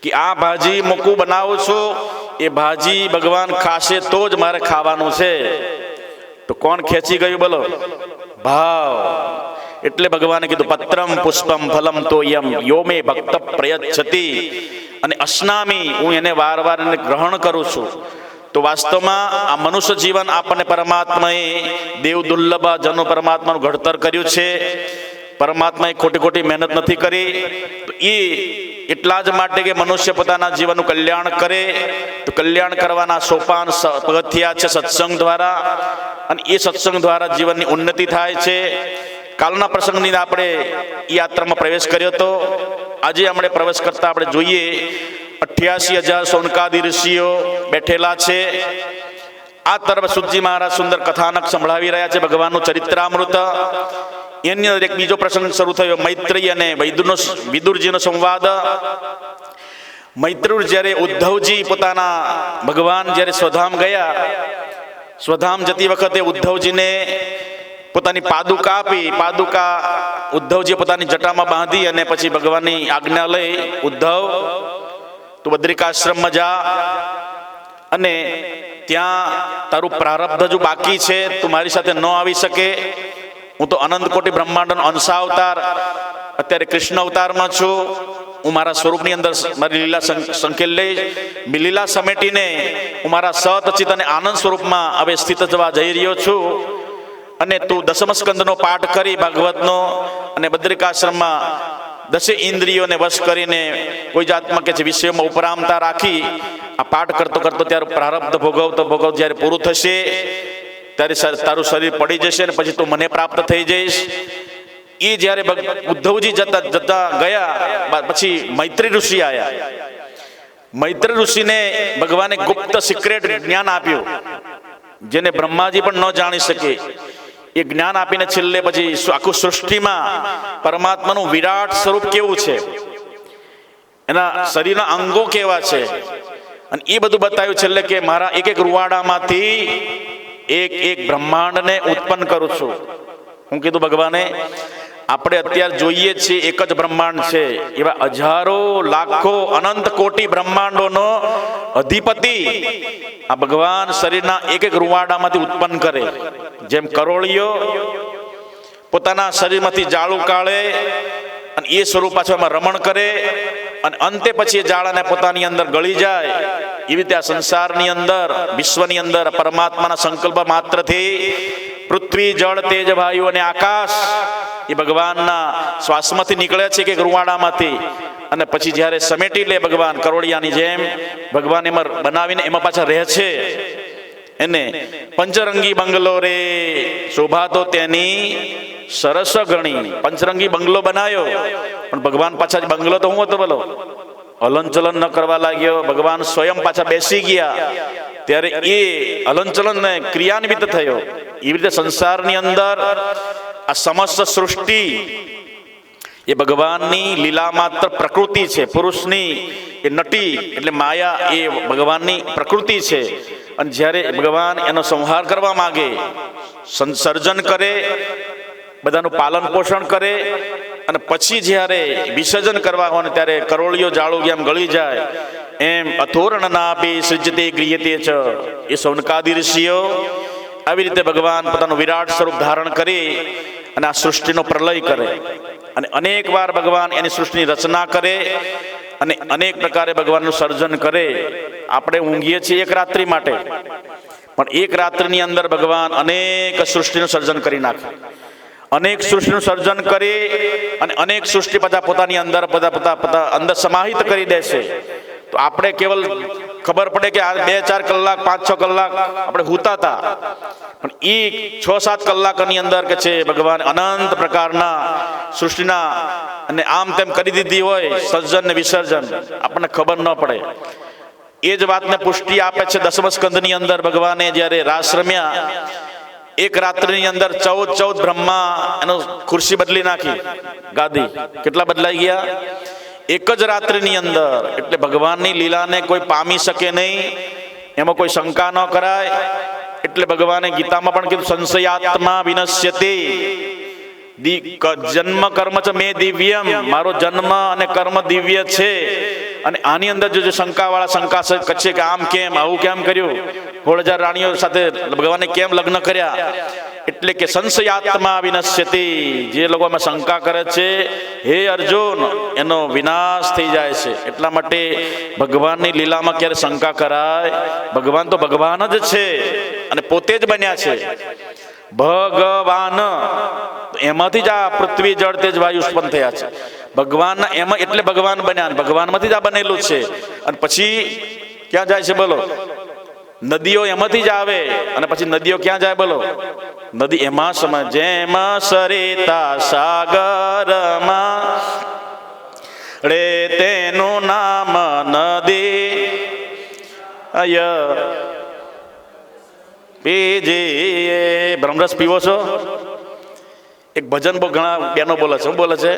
કે આ ભાજી મૂકું બનાવું છું, એ ભાજી ભગવાન ખાશે તો જ મારે ખાવાનું છે. તો કોણ ખેંચી ગયું બોલો? ભાવ. એટલે ભગવાને કીધું પત્રમ પુષ્પમ ફલમ તો યમ યો મે ભક્ત પ્રયચ્છતિ, અને અશ્નામી, હું એને વારવાર એને ગ્રહણ કરું છું. તો વાસ્તવમાં આ મનુષ્ય જીવન આપણને પરમાત્માએ દેવ દુર્લભ જનો પરમાત્માનું ઘડતર કર્યું છે. પરમાત્માએ ખોટી ખોટી મહેનત નથી કરી. તો એ એટલા જ માટે કે મનુષ્ય પોતાના જીવનનું કલ્યાણ કરે. તો કલ્યાણ કરવાના સોપાન પગથિયા છે સત્સંગ દ્વારા, અને એ સત્સંગ દ્વારા જીવનની ઉન્નતિ થાય છે. કાલના પ્રસંગની આપણે એ યાત્રામાં પ્રવેશ કર્યો હતો. આજે આપણે પ્રવેશ કરતા આપણે જોઈએ 88,000 સૌનકાદી ઋષિઓ બેઠેલા છે. આ તરફ સુતજી મહારાજ સુંદર કથાનક સંભળાવી રહ્યા છે, ભગવાનનું ચરિત્રામૃત. એની અંદર એક બીજો પ્રસંગ શરૂ થયો, મૈત્રી અને વિદુરજીનો સંવાદ. મૈત્રી જ્યારે ઉદ્ધવજી પોતાના ભગવાન જ્યારે સ્વધામ ગયા, સ્વધામ જતી વખતે ઉદ્ધવજીને પોતાની પાદુકા આપી. પાદુકા ઉદ્ધવજી પોતાની જટામાં બાંધી અને પછી ભગવાનની આજ્ઞા લઈ, ઉદ્ધવ તું બદ્રિકાશ્રમમાં જા અને ત્યાં તારું પ્રારબ્ધ હજુ બાકી છે, તું મારી સાથે ન આવી શકે. હું તો અનંત કોટી બ્રહ્માંડનો અંશાવતાર અત્યારે કૃષ્ણ અવતારમાં છું. હું મારા સ્વરૂપની અંદર મારી લીલા સંકેલી લીલા સમેટીને હું મારા સતચિત અને આનંદ સ્વરૂપમાં હવે સ્થિત થવા જઈ રહ્યો છું. અને તું દસમ સ્કંદનો પાઠ કરી ભાગવતનો અને બદ્રિકાશ્રમમાં 10 ઇન્દ્રિયોને વશ કરીને કોઈ જાતમાં કે છે વિષયોમાં ઉપરામતા રાખી આ પાઠ કરતો કરતો ત્યારે પ્રારબ્ધ ભોગવતો જ્યારે પૂરું થશે ત્યારે તારું શરીર પડી જશે અને પછી તું મને પ્રાપ્ત થઈ જઈશ. એ જ્યારે ઉદ્ધવજી જતા ગયા પછી મૈત્રી ઋષિ આવ્યા. મૈત્રી ઋષિને ભગવાને ગુપ્ત સિક્રેટ જ્ઞાન આપ્યું, જેને બ્રહ્માજી પણ ન જાણી શકે. એ જ્ઞાન આપીને છેલ્લે પછી આખું સૃષ્ટિમાં પરમાત્માનું વિરાટ સ્વરૂપ કેવું છે, એના શરીરના અંગો કેવા છે, અને એ બધું બતાવ્યું છેલ્લે કે મારા એક એક રૂવાડામાંથી એક બ્રહ્માંડને ઉત્પન્ન કરું છું. હું કીધું ભગવાને, આપણે અત્યારે જોઈએ છીએ એક જ બ્રહ્માંડ છે, એવા હજારો લાખો અનંત કોટી બ્રહ્માંડોનો અધિપતિ આ ભગવાન શરીરના એક એક રૂવાડામાંથી ઉત્પન્ન કરે. જેમ કરોળીઓ પોતાના શરીરમાંથી જાળું કાઢે અને એ સ્વરૂપ પાછું એમાં રમણ કરે અને અંતે પછી એ જાળાને પોતાની અંદર ગળી જાય, એવી રીતે આ સંસારની અંદર વિશ્વની અંદર પરમાત્માના સંકલ્પ માત્રથી પૃથ્વી જળ તેજ વાયુ અને આકાશ એ ભગવાનના શ્વાસમાંથી નીકળે છે કે રૂવાડામાંથી. અને પછી જ્યારે સમેટી લે ભગવાન કરોળિયાની જેમ, ભગવાન એમાં બનાવીને એમાં પાછા રહે છે. એને પંચરંગી બંગલો રે શોભા તો તેની સરસ ગણી. પંચરંગી બંગલો બનાવ્યો પણ ભગવાન પાછા બંગલો તો હું હતો બોલો, હલનચલન ન કરવા લાગ્યો. ભગવાન સ્વયં પાછા બેસી ગયા ત્યારે એ હલનચલન ને ક્રિયાન્વિત થયો. એવી રીતે સંસારની અંદર આ સમસ્ત સૃષ્ટિ એ ભગવાનની લીલા માત્ર પ્રકૃતિ છે. પુરુષની એ નટી એટલે માયા એ ભગવાનની પ્રકૃતિ છે. અને જ્યારે ભગવાન એનો સંહાર કરવા માંગે, સર્જન કરે, બધાનું પાલન પોષણ કરે અને પછી જ્યારે વિસર્જન કરવા હોય ત્યારે કરોળિયો જાળું જેમ ગળી જાય એમ અથોરણ નાભી સૃજ્યતે ગૃહ્યતે ચ. એ સૌનકાદી ઋષિઓ આવી રીતે ભગવાન પોતાનું વિરાટ સ્વરૂપ ધારણ કરી અને આ સૃષ્ટિનો પ્રલય કરે. અને અનેક વાર ભગવાન એની સૃષ્ટિની રચના કરે અને અનેક પ્રકારે ભગવાનનું સર્જન કરે. આપણે ઊંઘીએ છીએ એક રાત્રિ માટે, પણ એક રાત્રિની અંદર ભગવાન અનેક સૃષ્ટિનું સર્જન કરી નાખે. અનેક સૃષ્ટિનું સર્જન કરી અને અનેક સૃષ્ટિ બધા પોતાની અંદર અંદર સમાહિત કરી દેશે. તો આપણે કેવલ ખબર પડે કે આ 2-4 કલાક 5-6 કલાક આપણે હુતા હતા, પણ એ 6-7 કલાકની અંદર કે છે ભગવાન અનંત પ્રકારના સૃષ્ટિના અને આમ તેમ કરી દીધી હોય, સર્જન ને વિસર્જન આપણને ખબર ન પડે. એ જ વાતને પુષ્ટિ આપે છે દસમ સ્કંદની અંદર ભગવાને જ્યારે રાસ રમ્યા, એક રાત્રિની અંદર 14 બ્રહ્મા એનો ખુરશી બદલી નાખી, ગાદી કેટલા બદલાઈ ગયા એક જ રાત્રિની અંદર. એટલે ભગવાનની લીલાને કોઈ પામી શકે નહીં, એમાં કોઈ શંકા ન કરાય. એટલે ભગવાને ગીતામાં પણ કીધું સંશયાત્મા વિનશ્યતે, જન્મ કર્મ ચ મે દિવ્યમ, મારો જન્મ અને કર્મ દિવ્ય છે. અને આની અંદર જો શંકાવાળા શંકા કરશે કે આમ કેમ, આવું કેમ કર્યું, 16,000 રાણીઓ સાથે ભગવાને કેમ લગ્ન કર્યા, એટલે કે સંશયાત્મા વિનશ્યતિ, જે લોકો એમાં શંકા કરે છે હે અર્જુન એનો વિનાશ થઈ જાય છે. એટલા માટે ભગવાનની લીલામાં ક્યારે શંકા કરાય? ભગવાન તો ભગવાન જ છે અને પોતે જ બન્યા છે ભગવાન. એમાંથી જ આ પૃથ્વી જળ તેજ વાયુ ઉત્પન્ન થયા છે. ભગવાનના એમાં એટલે ભગવાન બન્યા, ભગવાનમાંથી જ આ બનેલું છે. અને પછી ક્યાં જાય છે બોલો? નદીઓ એમાંથી જ આવે અને પછી નદીઓ ક્યાં જાય બોલો? નદી એમાં સમય જેમ સરિતા સાગરમાં રે તેનું નામ નદી અય પીજીએ. બ્રહ્મરસ પીવો છો? એક ભજન બહુ ઘણા બેનો બોલે છે. શું બોલે છે?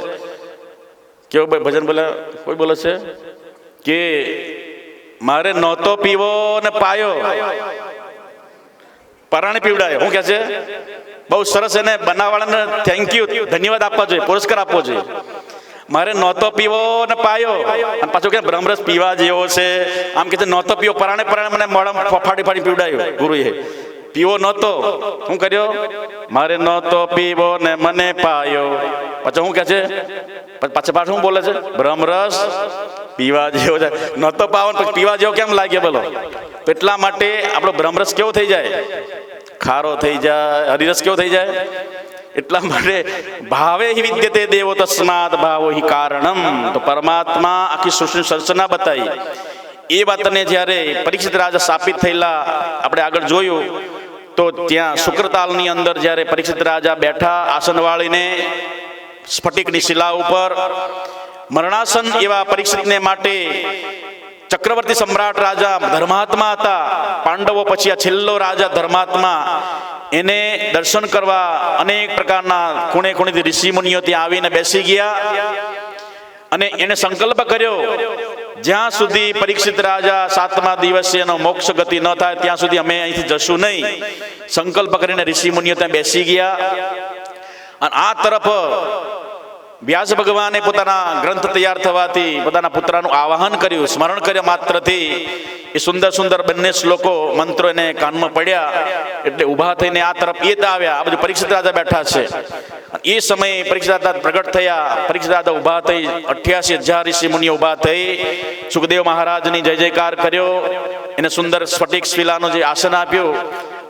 કેવું ભાઈ ભજન બોલે? કોઈ બોલે છે કે મારે નહોતો પીવો ને પાયો પરાણે પીવડાય. શું કે છે? બહુ સરસ. એને બનાવવાળાને થેન્ક યુ, ધન્યવાદ આપવા જોઈએ, પુરસ્કાર આપવો જોઈએ. મારે નહોતો પીવો ને પાયો, અને પાછું કે બ્રહ્મરસ પીવા જેવો છે. આમ કે નહોતો પીવો, પરાણે મને મોઢામાં ફાડી ફાડી પીવડાયો ગુરુએ. પીવો નહોતો, શું કર્યો? મારે નહોતો પીવો ને મને પાયો. પછી શું કે છે? પાછું શું બોલે છે? બ્રહ્મરસ પીવા જેવો છે. નહોતો પાવો ને પીવા જેવો કેમ લાગે બોલો? તો એટલા માટે આપણો બ્રહ્મરસ કેવો થઈ જાય? ખારો થઈ જાય. હરિરસ કેવો થઈ જાય? એટલા માટે ભાવે હિ વિદ્યતે દેવો તસ્માત ભાવો હિ કારણમ. તો પરમાત્મા આખી સૃષ્ટિની સર્જના બતાવી. એ વાતને જ્યારે પરીક્ષિત રાજા સ્થાપિત થયેલા આપણે આગળ જોયું, તો ત્યાં શુક્રતાલની અંદર જ્યારે પરીક્ષિત રાજા બેઠા આસન વાળીને સ્ફટિકની શિલા ઉપર, મરણાસન એવા પરીક્ષિતને માટે ચક્રવર્તી સમ્રાટ રાજા ધર્માત્મા હતા. પાંડવો પછી આ છેલ્લો રાજા ધર્માત્મા, એને દર્શન કરવા અનેક પ્રકારના ખૂણે ખૂણેથી ઋષિ મુનિઓ ત્યાં આવીને બેસી ગયા અને એને સંકલ્પ કર્યો જ્યાં સુધી પરીક્ષિત રાજા 7મા દિવસે એનો મોક્ષ ગતિ ન થાય ત્યાં સુધી અમે અહીંથી જશું નહીં. સંકલ્પ કરીને ઋષિ મુનિઓ ત્યાં બેસી ગયા. અને આ તરફ વ્યાસ ભગવાને પોતાના ગ્રંથ તૈયાર થવાથી પોતાના પુત્રનું આવાહન કર્યું. સ્મરણ કર્યા માત્રથી એ સુંદર સુંદર બંને શ્લોકો મંત્રો એને કાનમાં પડ્યા એટલે ઊભા થઈને આ તરફ એ આવ્યા. આ બધું પરીક્ષિત રાજા બેઠા છે. એ સમયે પરીક્ષિત રાજા પ્રગટ થયા. પરીક્ષિત રાજા ઊભા થઈ 88,000 ઋષિ મુનિઓ ઊભા થઈ સુખદેવ મહારાજની જય જયકાર કર્યો. એને સુંદર સ્ફટિક શિલાનું જે આસન આપ્યું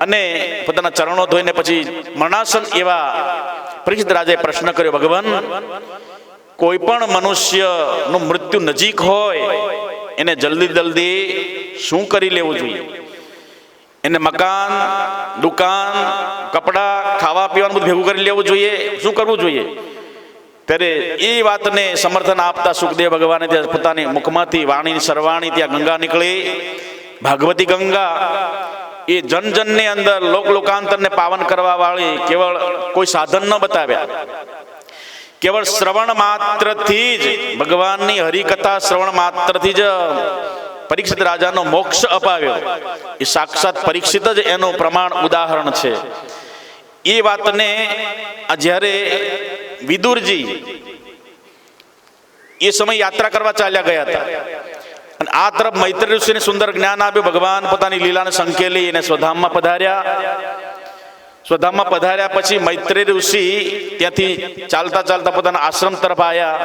અને પોતાના ચરણો ધોઈને પછી મરણાસન એવા પરીક્ષિત રાજાએ પ્રશ્ન કર્યો, ભગવાન, કોઈ પણ મનુષ્યનું મૃત્યુ નજીક હોય એને જલ્દી જલ્દી શું કરી લેવું જોઈએ? એને મકાન, દુકાન, કપડાં, ખાવા પીવાનું બધું ભેગું કરી લેવું જોઈએ? શું કરવું જોઈએ? ત્યારે એ વાતને સમર્થન આપતા સુખદેવ ભગવાને ત્યાં પોતાની મુખમાંથી વાણીની સરવાણી ત્યાં ગંગા નીકળી, ભાગવતી ગંગા. એ જન જનની અંદર લોક લોકાંતરને પાવન કરવા વાળી કેવળ કોઈ સાધન ન બતાવ્યા. કેવળ શ્રવણ માત્રથી જ ભગવાનની હરિકથા શ્રવણ માત્રથી જ પરીક્ષિત રાજાનો મોક્ષ અપાવ્યો. એ સાક્ષાત પરીક્ષિત જ એનું પ્રમાણ ઉદાહરણ છે. એ વાતને જ્યારે વિદુરજી એ સમય યાત્રા કરવા ચાલ્યા ગયા હતા અને આ તરફ મૈત્રી ઋષિને સુંદર જ્ઞાન આપ્યું. ભગવાન પોતાની લીલાને સંકેલી એને સ્વધામમાં પધાર્યા. સ્વધામમાં પધાર્યા પછી મૈત્રી ઋષિ ત્યાંથી ચાલતા ચાલતા પોતાના આશ્રમ તરફ આવ્યા.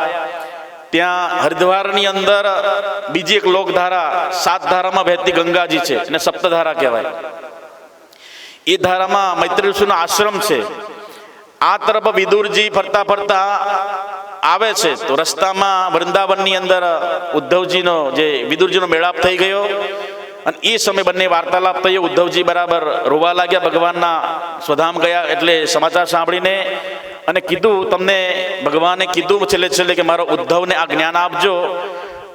ત્યાં હરિદ્વારની અંદર બીજી એક લોકધારા 7 ધારામાં વહેતી ગંગાજી છે, એને સપ્તધારા કહેવાય. એ ધારામાં મૈત્રી ઋષિનો આશ્રમ છે. આ તરફ વિદુરજી ફરતા ફરતા આવે છે તો રસ્તામાં વૃંદાવનની અંદર ઉદ્ધવજીનો જે વિદુરજીનો મેળાપ થઈ ગયો અને એ સમય બંને વાર્તાલાપ થયો. ઉદ્ધવજી બરાબર રોવા લાગ્યા ભગવાનના સ્વધામ ગયા એટલે સમાચાર સાંભળીને, અને કીધું, તમને ભગવાને કીધું છેલ્લે છેલ્લે કે મારો ઉદ્ધવને આ જ્ઞાન આપજો.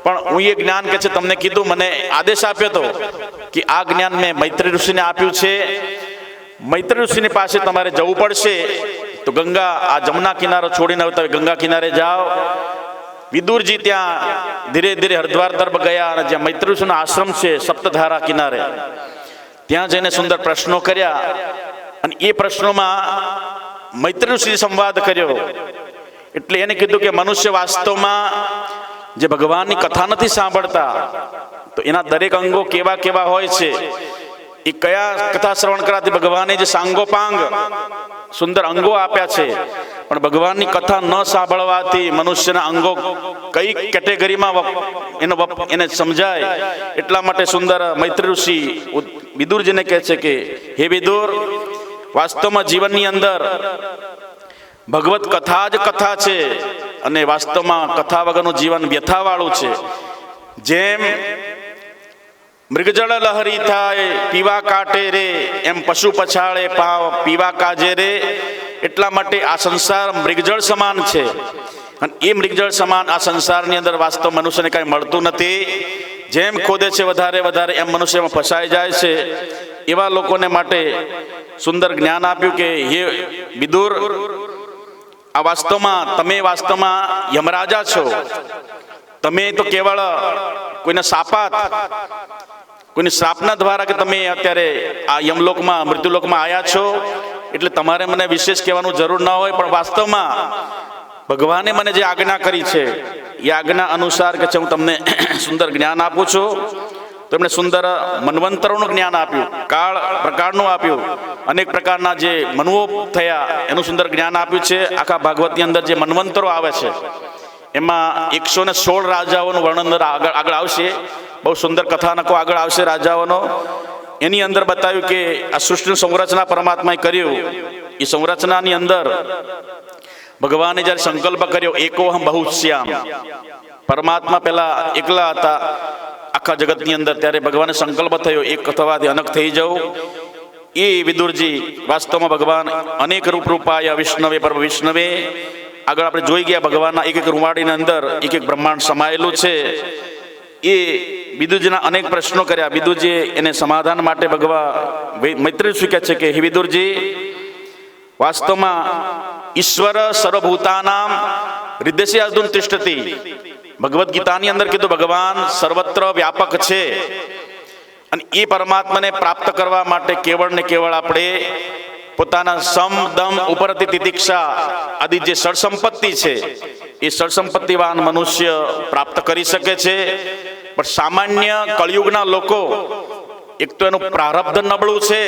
પણ હું એ જ્ઞાન કે છે તમને કીધું, મને આદેશ આપ્યો હતો કે આ જ્ઞાન મેં મૈત્રી ઋષિને આપ્યું છે. મૈત્રી ઋષિની પાસે તમારે જવું પડશે. તો ગંગા આ જમના કિનારો છોડીને હવે તમે ગંગા કિનારે જાઓ. વિદુરજી ત્યાં ધીરે ધીરે હરિદ્વાર તરફ ગયા અને જ્યાં મૈત્રી ઋષિનો આશ્રમ છે સપ્તધારા કિનારે, ત્યાં જઈને સુંદર પ્રશ્નો કર્યા. અને એ પ્રશ્નોમાં મૈત્રી ઋષિ સંવાદ કર્યો. એટલે એને કીધું કે મનુષ્ય વાસ્તવમાં જે ભગવાનની કથા નથી સાંભળતા તો એના દરેક અંગો કેવા કેવા હોય છે. એ કયા કથા શ્રવણ કરવાથી ભગવાને જે સાંગોપાંગ સુંદર અંગો આપ્યા છે, પણ ભગવાનની કથા ન સાંભળવાથી મનુષ્યના અંગો કઈ કેટેગરીમાં એને સમજાય. એટલા માટે સુંદર મૈત્રી ઋષિ વિદુરજીને કહે છે કે હે વિદુર, વાસ્તવમાં જીવનની અંદર ભગવત કથા જ કથા છે અને વાસ્તવમાં કથા વગરનું જીવન વ્યથાવાળું છે. જેમ મૃગજળ લહરી થાય પીવા કાટે રે, એમ પશુ પછાડે પાવ પીવા કાજે રે. એટલા માટે આ સંસાર મૃગજળ સમાન છે, અને એ મૃગજળ સમાન આ સંસારની અંદર વાસ્તવ મનુષ્યને કાંઈ મળતું નથી. જેમ ખોદે છે વધારે વધારે એમ મનુષ્યમાં ફસાઈ જાય છે. એવા લોકોને માટે સુંદર જ્ઞાન આપ્યું કે હે વિદુર, આ વાસ્તવમાં તમે વાસ્તવમાં યમરાજા છો. તમે તો કેવળ કોઈને શાપાત, કોઈની સ્થાપના દ્વારા કે તમે અત્યારે આ યમલોકમાં મૃત્યુલોકમાં આવ્યા છો, એટલે તમારે મને વિશેષ કહેવાનું જરૂર ન હોય. પણ વાસ્તવમાં ભગવાને મને જે આજ્ઞા કરી છે એ આજ્ઞા અનુસાર કે છે હું તમને સુંદર જ્ઞાન આપું છું. તો એમણે સુંદર મન્વંતરોનું જ્ઞાન આપ્યું, કાળ પ્રકારનું આપ્યું, અનેક પ્રકારના જે મનવો થયા એનું સુંદર જ્ઞાન આપ્યું છે. આખા ભાગવતની અંદર જે મન્વંતરો આવે છે એમાં 116 રાજાઓનું વર્ણન આગળ આવશે. બહુ સુંદર કથાનકો આગળ આવશે રાજાઓનો. એની અંદર બતાવ્યું કે આ સૃષ્ટિની સંરચના પરમાત્માએ કર્યું. એ સંરચનાની અંદર ભગવાને જ્યારે સંકલ્પ કર્યો એકોહમ બહુશ્યામ, પરમાત્મા પહેલા એકલા હતા આખા જગતની અંદર, ત્યારે ભગવાને સંકલ્પ થયો એક થવાથી અનક થઈ જવું. એ વિદુરજી વાસ્તવમાં ભગવાન અનેક રૂપાય વિષ્ણવે પરમ વિષ્ણવે. આગળ આપણે જોઈ ગયા ભગવાનના એક એક રૂવાડીની અંદર એક એક બ્રહ્માંડ સમાયેલું છે. એ વિદુરજીના અનેક પ્રશ્નો કર્યા. વિદુરજીએ એને સમાધાન માટે ભગવાન મૈત્રી સ્વીકાર છે કે હે વિદુરજી, વાસ્તવમાં ઈશ્વર સર્વભૂતાનામ હૃદયસે અર્જુન તિષ્ઠતિ. ભગવદ્ ગીતાની અંદર કીધું ભગવાન સર્વત્ર વ્યાપક છે, અને એ પરમાત્માને પ્રાપ્ત કરવા માટે કેવળ ને કેવળ આપણે પોતાના સમ દમ ઉપરથી તિતિક્ષા આદિ જે સળસંપત્તિ છે એ સળસંપત્તિવાન મનુષ્ય પ્રાપ્ત કરી શકે છે. પણ સામાન્ય કળિયુગના લોકો, એક તો એનું પ્રારબ્ધ નબળું છે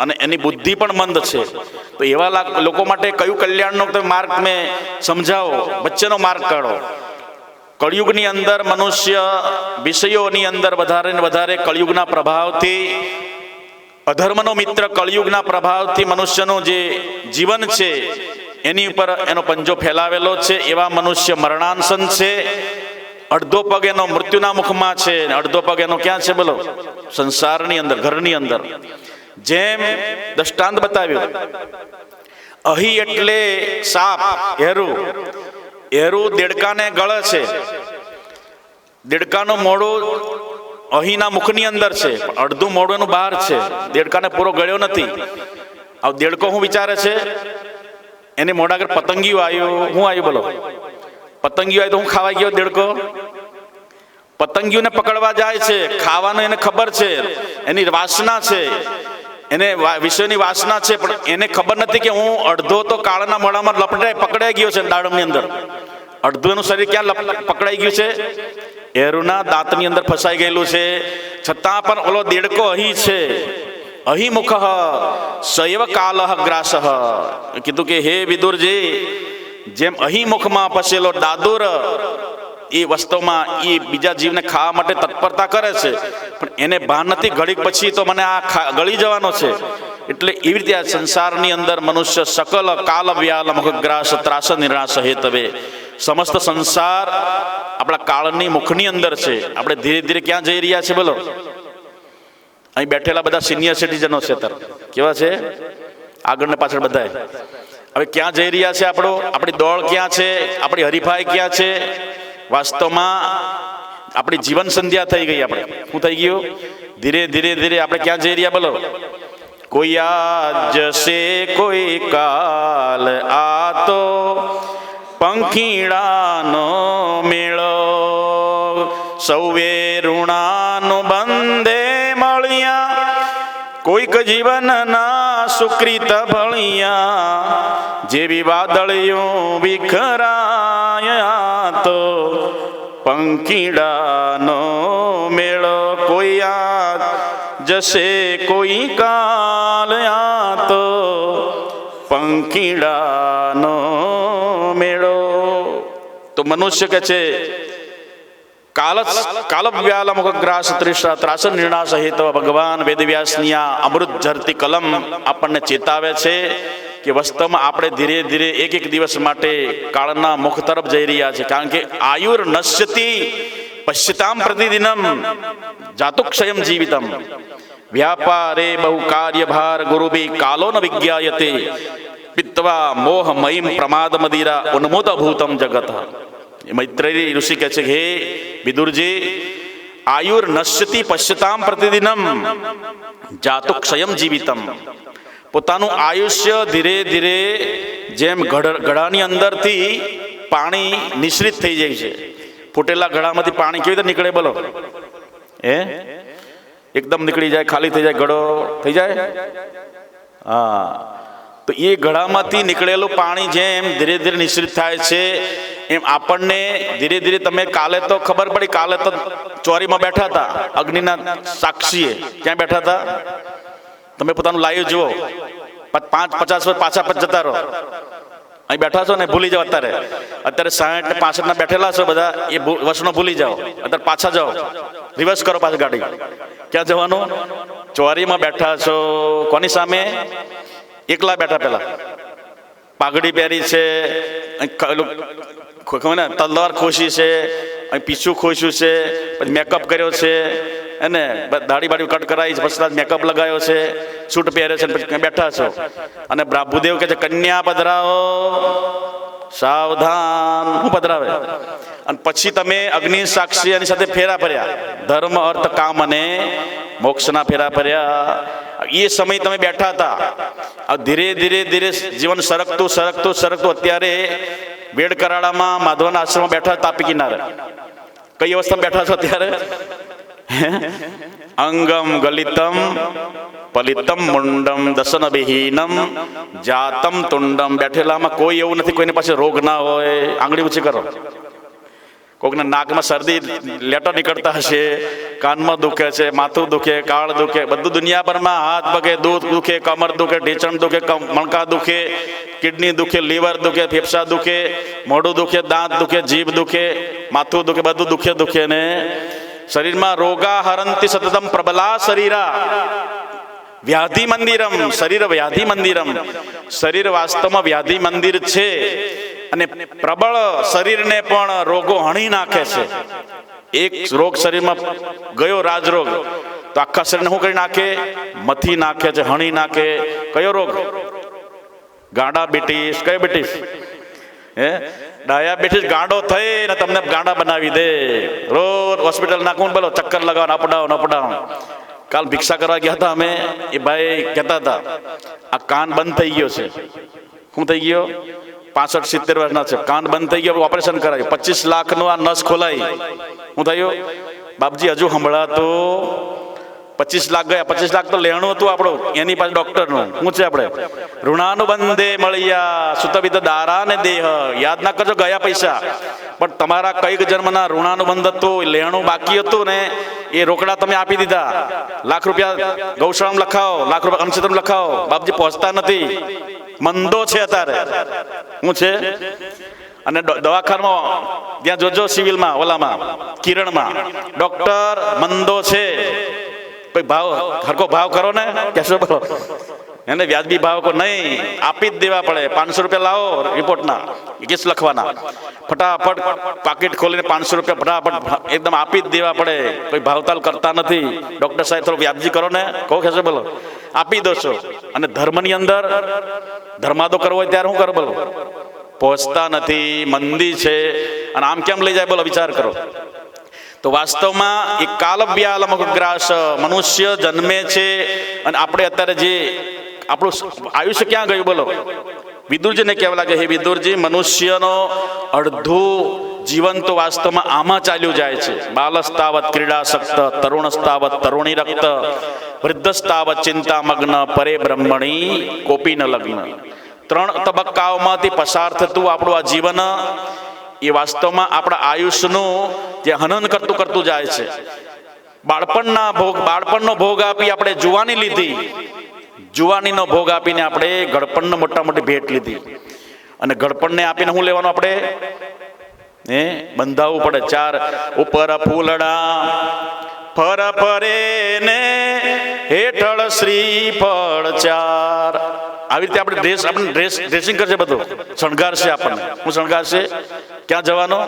અને એની બુદ્ધિ પણ મંદ છે. તો એવા લોકો માટે કયું કલ્યાણનો તમે માર્ગ મેં સમજાવો, વચ્ચેનો માર્ગ કાઢો. કળિયુગની અંદર મનુષ્ય વિષયોની અંદર વધારે ને વધારે કળિયુગના પ્રભાવથી, અધર્મનો મિત્ર કળિયુગના પ્રભાવથી મનુષ્યનું જે જીવન છે એની ઉપર એનો પંજો ફેલાવેલો છે. એવા મનુષ્ય મરણાંસન છે. અડધો પગ એનો મૃત્યુના મુખમાં છે, અડધો પગ એનો ક્યાં છે બોલો? સંસારની અંદર, ઘરની અંદર. જેમ દ્રષ્ટાંત બતાવ્યું, અહી એટલે સાપ, હેરું. હેરું દેડકાને ગળે છે. દેડકાનું મોઢું અહીંના મુખની અંદર છે, પણ અડધું મોઢું એનું બહાર છે. દેડકાને પૂરો ગળ્યો નથી. આ દેડકો શું વિચારે છે? એને મોઢા આગળ પતંગિયું આવ્યું. શું આવ્યું બોલો? પતંગિયું આવ્યું તો હું ખાવા ગયો દેડકો? પતંગિયુંને પકડવા જાય છે, ખાવાનું એને ખબર છે, એની વાસના છે, એને વિષયની વાસના છે, પણ એને ખબર નથી કે હું અડધો તો કાળના મોઢામાં પકડાઈ ગયો છે દાડમની અંદર. અડધું એનું શરીર ક્યાં પકડાઈ ગયું છે? એરુના દાંતની અંદર ફસાઈ ગયેલું છે. છતાં પણ ઓલો દેડકો અહીં છે. અહીં મુખ સૈવ કાલ ગ્રાસ. કીધું કે હે વિદુરજી, જેમ અહીં મુખમાં ફસેલો દાદુર એ વાસ્તવમાં એ બીજા જીવને ખાવા માટે તત્પરતા કરે છે, પણ એને ભાન નથી ઘડીક પછી તો મને આ ગળી જવાનો છે. એટલે એવી રીતે આ સંસારની અંદર મનુષ્ય સકલ કાલ વ્યાલ મુખગ્રાસ ત્રાસ નિરાશ હેતવે. સમસ્ત સંસાર આપણા કાળની મુખની અંદર છે. આપણે ધીરે ધીરે ક્યાં જઈ રહ્યા છે બોલો? અહીં બેઠેલા બધા સિનિયર સિટીઝનો છે, કેવા છે? આગળ ને પાછળ બધા. હવે ક્યાં જઈ રહ્યા છે? આપણી દોડ ક્યાં છે? આપણી હરીફાઈ ક્યાં છે? વાસ્તવમાં આપણી જીવન સંધ્યા થઈ ગઈ. આપણે શું થઈ ગયું? ધીરે ધીરે ધીરે આપણે ક્યાં જઈ રહ્યા બોલો? કોઈ આજ સે કોઈ કાલ, આ તો પંખીડાનો મેળો. સૌએ ઋણાનું બંધે મળ્યા, કોઈક જીવનના સુકૃત ભળિયા. જેવી વાદળિયું વિખરાયા તો પંખીડાનો મેળો. કોઈ આજ જશે કોઈ કાલ, આ તો પંખીડાનો મેળો. તો મનુષ્ય કે છે કાલવ્યાલ મુખગ્રાસ ત્રાસ નિર્ણાશ હેત. ભગવાન વેદવ્યાસની આ અમૃત ઝરતી કલમ આપણને ચેતાવે છે કે વાસ્તવમાં આપણે ધીરે ધીરે એક એક દિવસ માટે કાળના મુખ તરફ જઈ રહ્યા છે. કારણ કે આયુર નશ્યતિ પશ્યતામ પ્રતિદિનમ જાતુક્ષયમ જીવિતમ વ્યાપારે બહુ કાર્યભાર ગુરુભી કાલો ન વિજ્ઞાયતે પિત્વા મોહમયીમ પ્રમાદ મદિરા ઉન્મોદ ભૂતમ જગત. મૈત્રેયી ઋષિ કહે છે, હે વિદુરજી, આયુર નશ્યતિ પશ્યતામ પ્રતિદિનમ જાતુક્ષયમ જીવિતમ. પોતાનું આયુષ્ય ધીરે ધીરે જેમ ઘડાની અંદરથી પાણી નિશ્રિત થઈ જાય છે, ફૂટેલા ઘડામાંથી પાણી કેવી રીતે નીકળે બોલો? એકદમ નીકળી જાય, ખાલી થઈ જાય, ઘડો થઈ જાય. હા, તો એ ઘડામાંથી નીકળેલું પાણી જેમ ધીરે ધીરે નિશ્રિત થાય છે, એમ આપણને ધીરે ધીરે, તમે કાલે તો ખબર પડી, કાલે તો ચોરીમાં બેઠા હતા અગ્નિના સાક્ષીએ. ક્યાં બેઠા હતા? તમે પોતાનું લાઈવ જુઓ. 5-50 વર્ષ પાછા જતા રહો. અહીં બેઠા છો ને, ભૂલી જાઓ. અત્યારે 60 ને 65 ના બેઠેલા છો બધા, એ વર્ષનો ભૂલી જાઓ. અત્યારે પાછા જાઓ, રિવર્સ કરો પાછી ગાડી. ક્યાં જવાનું? ચોરીમાં બેઠા છો. કોની સામે? એકલા બેઠા. પેલા પાઘડી પહેરી છે, તલવાર ખોશી છે, અહીં પીછું ખોશ્યું છે, પછી મેકઅપ કર્યો છે, એને દાઢી બાડી કટ કરાવી છે, પછી મેકઅપ લગાવ્યો છે, સૂટ પહેરે છે, પછી બેઠા છો. અને ભૂદેવ કહે છે, કન્યા પધરાવો. સાવધાન, હું પધરાવે? અને પછી તમે અગ્નિ સાક્ષી એની સાથે ફેરા ફર્યા, ધર્મ અર્થ કામ અને મોક્ષના ફેરા ફર્યા. એ સમય તમે બેઠા હતા. ધીરે ધીરે ધીરે જીવન સરકતું સરકતું સરકતું અત્યારે વેડ કરાડામાં માધવના આશ્રમમાં બેઠા, તાપી કિનારે. કઈ અવસ્થામાં બેઠા છો અત્યારે? અંગમ ગલિતમ પલિતમ મુંડમ દસન વિહીનમ જાતમ તુંડમ. બેઠેલામાં કોઈ એવું નથી, કોઈની પાસે રોગ ના હોય. આંગળી ઊંચી કરો. કોઈકના નાકમાં શરદી લેટર નીકળતા હશે, કાનમાં દુખે છે, માથું દુખે, કાળ દુખે, બધું દુનિયાભરમાં હાથ પગે દૂધ દુખે, કમર દુખે, ઢીચણ દુખે, મણકા દુખે, કિડની દુખે, લીવર દુખે, ફેફસા દુખે, મોઢું દુખે, દાંત દુખે, જીભ દુખે, માથું દુખે, બધું દુખે દુખે ને શરીરમાં રોગા હરંતી સતતમ પ્રબલા શરીરા વ્યાધિ મંદિરમ. શરીર વ્યાધિ મંદિરમ. શરીર વાસ્તવમાં વ્યાધિ મંદિર છે, અને પ્રબળ શરીરને પણ રોગો હણી નાખે છે. એક રોગ શરીરમાં ગયો, રાજરોગ, તો આખા શરીરને શું કરી નાખે? મથી નાખે છે, હણી નાખે. કયો રોગ? ગાંડાબિટીસ. કયો બિટીસ? ડાયાબિટીસ. ગાંડો થઈ ને તમને ગાંડા બનાવી દે. રોજ હોસ્પિટલ નાખવું, બોલો, ચક્કર લગાવવાનું, અપડાઉન અપડાઉન. કાલ ભિક્ષા કરવા ગયા હતા અમે, એ ભાઈ કહેતા હતા, આ કાન બંધ થઈ ગયો છે. શું થઈ ગયો? 65-70 વર્ષના છે, કાન બંધ થઈ ગયો, ઓપરેશન કરાવ્યું, 25 લાખનો આ નસ ખોલાઈ. શું થયું? બાપજી હજુ સંભળાતું. 25 લાખ ગયા. 25 લાખ તો લેણું હતું આપણું, એની પાસે ડોક્ટરનું. શું છે આપણે? ઋણાનુબંધે મળ્યા સુતવિદ દારા ને દેહ. યાદ ના કરજો ગયા પૈસા, પણ તમારા કઈક જન્મના ઋણાનુબંધ હતું, લેણું બાકી હતું ને, એ રોકડા તમે આપી દીધા. લાખ રૂપિયા ગૌશાળામાં લખાવો, લાખ રૂપિયા અન્નક્ષેત્રમાં લખાવો. બાપજી પહોંચતા નથી, મંદો છે અત્યારે. શું છે? અને દવાખાનામાં ત્યાં જોજો, સિવિલમાં, ઓલામાં, કિરણમાં, ડોક્ટર મંદો છે. કોઈ ભાવ હરકો ભાવ કરો ને, કેશો બોલો, એને વ્યાજબી ભાવ કો નહીં, આપી જ દેવા પડે. 500 રૂપિયા લાવો રિપોર્ટના, કેસ લખવાના, ફટાફટ પાકીટ ખોલીને 500 રૂપિયા ફટાફટ એકદમ આપી જ દેવા પડે. કોઈ ભાવતાલ કરતા નથી. ડોક્ટર સાહેબ થોડો વ્યાજબી કરો ને, કહો કેશો બોલો, આપી દો છો. અને ધર્મની અંદર ધર્માદો કરવો હોય ત્યારે શું કરો બોલો? પહોંચતા નથી, મંદી છે. અને આમ કેમ લઈ જાય બોલો? વિચાર કરો. તો વાસ્તવમાં એ કાલવ્યાલમગ્રાસ, મનુષ્ય જન્મે છે, અને આપણે અત્યારે જે આપણું આયુષ્ય ક્યાં ગયું બોલો? વિદુરજીને કહેવા લાગે, હે વિદુરજી, મનુષ્યનો અડધું જીવન તો વાસ્તવમાં આમાં ચાલ્યું જાય છે. બાલસ્તાવત ક્રીડાસક્ત, તરુણસ્તાવત તરુણી રક્ત, વૃદ્ધસ્તાવત ચિંતામગ્ન, પરે બ્રહ્મણી કોપી ન લગ્ન. 3 તબક્કાઓમાંથી પસાર થતું આપણું આ જીવન, એ વાસ્તવમાં આપણા આયુષ્યનું જે હનન કરતું કરતું જાય છે. બાળપણનો ભોગ આપી આપણે જુવાની લીધી, જુવાનીનો ભોગ આપીને આપણે ગળપણનો મોટા મોટી ભેટ લીધી. અને ગળપણને આપીને શું લેવાનું આપણે? બંધાવવું પડે. 4 ઉપર ફૂલડા ફર ફરે ને હેઠળ શ્રીફળ 4. આવી રીતે આપણે ડ્રેસિંગ કરશે, બધું શણગાર છે આપણને. શું શણગાર છે? ક્યાં જવાનો?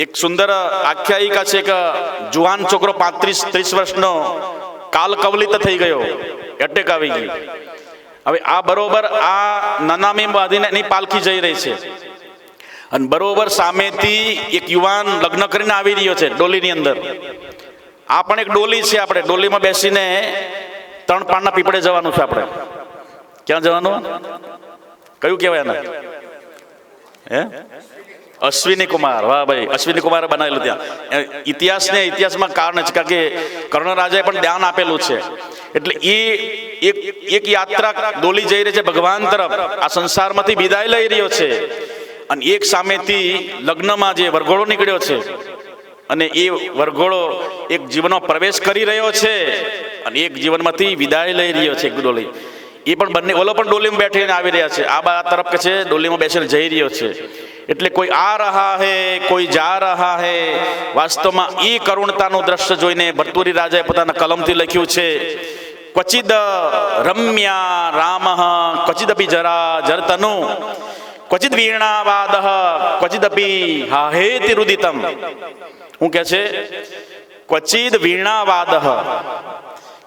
એક સુંદર આખ્યાયિકા છે કે જુવાન છોકરો 35-30 વર્ષનો કાલ કવલિત થઈ ગયો, એટેક આવી ગઈ. હવે આ બરોબર આ નનામી બાંધીને એની પાલખી જઈ રહી છે અને બરોબર સામેથી એક યુવાન લગ્ન કરીને આવી રહ્યો છે ડોલીની અંદર. આ પણ એક ડોલી છે, આપણે ડોલીમાં બેસીને 3 પાનના પીપળે જવાનું છે. આપણે ક્યાં જવાનું? કયું કહેવાય એને? હે, અશ્વિની કુમાર. વાહ ભાઈ, અશ્વિની કુમારે બનાવેલું. ત્યાં ઇતિહાસમાં કારણ છે, કારણ કે કર્ણરાજાએ પણ ધ્યાન આપેલું છે. એટલે એ એક યાત્રા ડોલી જઈ રહી છે ભગવાન તરફ, આ સંસારમાંથી વિદાય લઈ રહ્યો છે. અને એક સામેથી લગ્નમાં જે વરઘોડો નીકળ્યો છે અને એ વરઘોડો એક જીવનમાં પ્રવેશ કરી રહ્યો છે અને એક જીવનમાંથી વિદાય લઈ રહ્યો છે. એક ડોલી એ પણ બંને, ઓલો પણ ડોલીમાં બેઠીને આવી રહ્યા છે, આ બા તરફ કે છે ડોલીમાં બેસીને જઈ રહ્યો છે. એટલે કોઈ આ રહા હે, કોઈ જા રહા હે. વાસ્તવમાં એ કરુણતાનું દ્રશ્ય જોઈને ભર્તુરી રાજાએ પોતાના કલમથી લખ્યું છે, ક્વચિદ રમ્યા રામ ક્વચિદપી જરા જરતનુ ક્વચિદ વીણાવાદ ક્વચિદપી હાહેતિ રુદિતમ. શું કે છે? ક્વચિદ વીણાવાદ.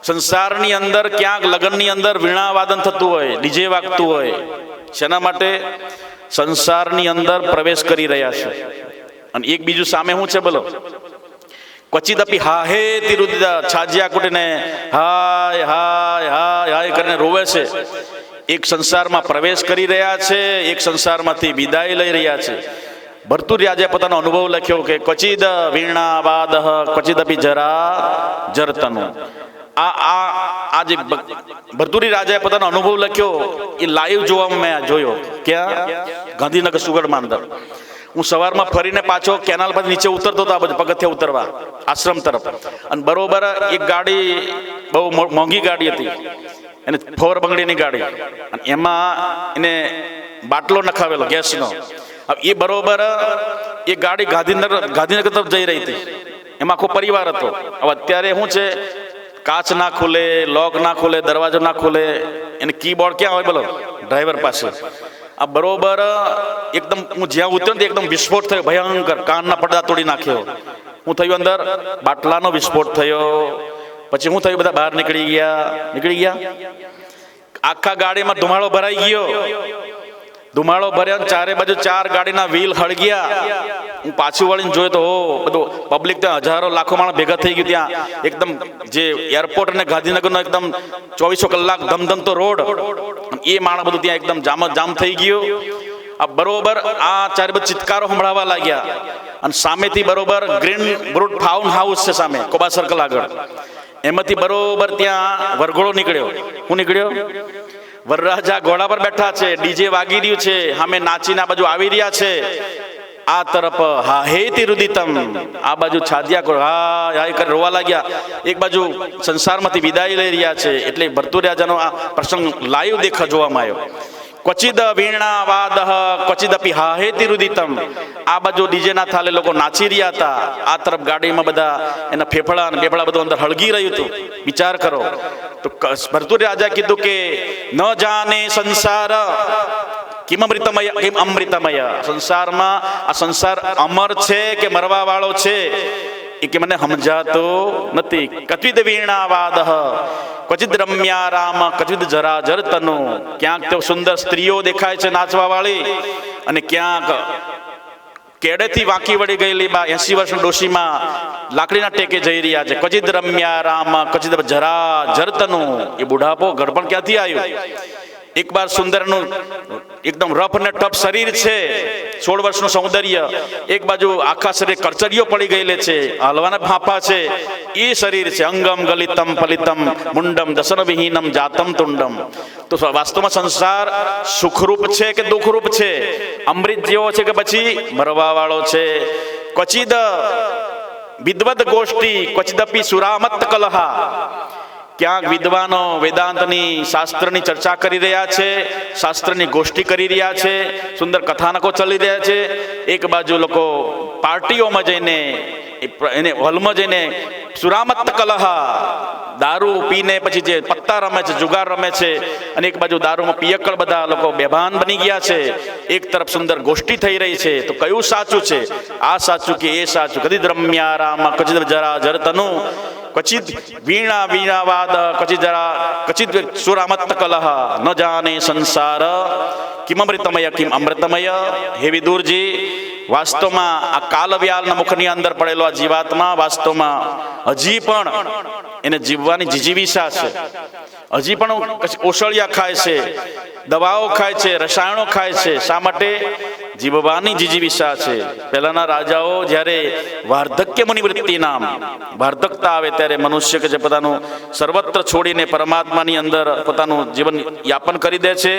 સંસારની અંદર ક્યાંક લગ્નની અંદર વીણાવાદન થતું હોય, ડીજે વાગતું હોય. શેના માટે? સંસારની અંદર પ્રવેશ કરી રહ્યા છે. અને એક બીજું સામે શું છે બોલો? ક્વચિદપી હાહેતિ રુદિત. છાજ્યા કુટીને હાય હાય હાય હાય કરીને રોવે છે. એક સંસારમાં પ્રવેશ કરી રહ્યા છે, એક સંસારમાંથી વિદાય લઈ રહ્યા છે. ભર્તુરી રાજાએ પોતાનો અનુભવ લખ્યો કે ક્વચિદ વીણાવાદ ક્વચિદપી જરા જરતનુ. આ જે ભર્તુરી રાજાએ પોતાનો અનુભવ લખ્યો એ લાઈવ જોવામાં મેં જોયો. ક્યાં? ગાંધીનગર સુગડમાં અંદર. હું સવારમાં ફરીને પાછો કેનાલ પર નીચે ઉતરતો હતો, આ બધું પગથિયા ઉતરવા આશ્રમ તરફ. અને બરોબર એક ગાડી, બહુ મોંઘી ગાડી હતી, એને ફોર બંગડીની ગાડી, અને એમાં એને બાટલો નખાવેલો ગેસનો. એ બરોબર એ ગાડી ગાંધીનગર તરફ જઈ રહી હતી. એમાં આખો પરિવાર હતો. હવે અત્યારે શું છે, કાચ ના ખુલે, લોક ના ખુલે, દરવાજો ના ખુલે, એને કીબોર્ડ ક્યાં હોય બોલો? ડ્રાઈવર પાસે. આ બરોબર એકદમ હું જ્યાં ઉતર્યો ને એકદમ વિસ્ફોટ થયો ભયંકર, કાનના પડદા તોડી નાખ્યો. હું થયું અંદર? બાટલાનો વિસ્ફોટ થયો. પછી હું થયું? બધા બહાર નીકળી ગયા. આખા ગાડીમાં ધુમાડો ભરાઈ ગયો. ધુમાડો ભર્યા, ચારે બાજુ 4 ગાડીના વ્હીલ હળગ્યા. હું પાછું વળીને જોયો તો બધું પબ્લિક, ત્યાં હજારો લાખો માણસ ભેગા થઈ ગયું. ત્યાં એકદમ જે એરપોર્ટ અને ગાંધીનગરનો એકદમ 24 કલાક ધમધમતો રોડ, એ માણસ બધું ત્યાં એકદમ જામ થઈ ગયો. આ બરોબર આ ચારે બાજુ ચિત્કારો સંભળાવા લાગ્યા. અને સામેથી બરોબર ગ્રીન બ્રુટ ફાર્મ હાઉસ છે સામે કોબા સર્કલ આગળ. એમાંથી બરોબર ત્યાં વરઘોડો નીકળ્યો. હું નીકળ્યો? વરરાજા ઘોડા પર બેઠા છે, ડીજે વાગી રહ્યું છે, સામે નાચીને આ બાજુ આવી રહ્યા છે. આ તરફ હાહેતિ રુદિતમ, આ બાજુ છાદિયા કરો હા હાય કરી રોવા લાગ્યા. એક બાજુ સંસારમાંથી વિદાય લઈ રહ્યા છે. એટલે ભર્તુરી રાજાનો આ પ્રસંગ લાઈવ જોવામાં આવ્યો. ક્વચિદ વીણાવાદ ક્વચિદપી હાહેતિ રુદિતમ. આ બાજુ ડીજેના થાલે લોકો નાચી રહ્યા હતા. આ તરફ ગાડીમાં બધા એના ફેફડા અને બેફડા બધું અંદર હળગી રહ્યું હતું. વિચાર કરો. તો ભર્તુરી રાજા કીધું કે ન જાને સંસાર કિમ અમૃતમય. સંસારમાં આ સંસાર અમર છે કે મરવા વાળો છે એ કે મને સમજાતો નથી. ક્વચિદ વીણાવાદ ક્વચિદ રમ્યા રામ ક્વચિદ જરા જરતનુ. ક્યાંક તો સુંદર સ્ત્રીઓ દેખાય છે નાચવા વાળી, અને ક્યાંક કેડેથી વાંકી વળી ગયેલી 80 વર્ષની ડોશીમાં લાકડીના ટેકે જઈ રહ્યા છે. ક્વચિદ રમ્યા રામ ક્વચિદ જરા જરતનુ. એ બુઢાપો ઘડપણ ક્યાંથી આવ્યું? એક બાર સુંદરનું એકદમ રફ અને ટફ શરીર છે, 16 વર્ષનું સૌંદર્ય. એક બાજુ આખા શરીર કરચરીઓ પડી ગયેલી છે, હલવાના ફાંફા છે. એ શરીર છે અંગમ ગલિતમ ફલિતમ મુંડમ દસન વિહીનમ જાતમ તુંડમ. તો વાસ્તવમાં સંસાર સુખરૂપ છે કે દુઃખરૂપ છે? અમૃત જેવો છે કે પછી મરવા વાળો છે? ક્વચિદ વિદ્વદ ગોષ્ઠી ક્વચિદપી સુરામત કલહા. ક્યાંક વિદ્વાનો વેદાંતની શાસ્ત્રની ચર્ચા કરી રહ્યા છે, શાસ્ત્રની ગોષ્ઠી કરી રહ્યા છે, સુંદર કથાનકો ચાલી રહ્યા છે. એક બાજુ લોકો પાર્ટીઓમાં જઈને એને હોલમાં જઈને સુરામત કલહ, દારૂ પીને પછી જે પત્તા રમે છે, જુગાર રમે છે, અને એક બાજુ દારૂમાં પિયક્કડ બધા લોકો બેભાન બની ગયા છે, એક તરફ સુંદર ગોષ્ઠી થઈ રહી છે. તો કયું સાચું છે? આ સાચું કે એ સાચું? કદી રમ્યા રામ કચિત જરા જરતનુ, ક્વચિત વીણા વીણાવાદ, કચિત સુરામત કલહ, ન જાને સંસાર કિમ અમૃતમય કિમ અમૃતમય. હે વિદુરજી, વાસ્તવમાં આ કાલવ્યાલના મુખની અંદર પડેલો આ જીવાત્મા વાસ્તવમાં હજી પણ એને જીવવાની જીજીવિષા છે. હજી પણ ઓસળિયા ખાય છે, દવાઓ ખાય છે, રસાયણો ખાય છે. શા માટે? જીવવાની જીજીવિષા છે. પહેલાના રાજાઓ જ્યારે વાર્ધક્ય મુનિવૃત્તિ નામ વાર્ધકતા આવે ત્યારે મનુષ્ય કે જે પોતાનું સર્વત્ર છોડીને પરમાત્માની અંદર પોતાનું જીવન યાપન કરી દે છે.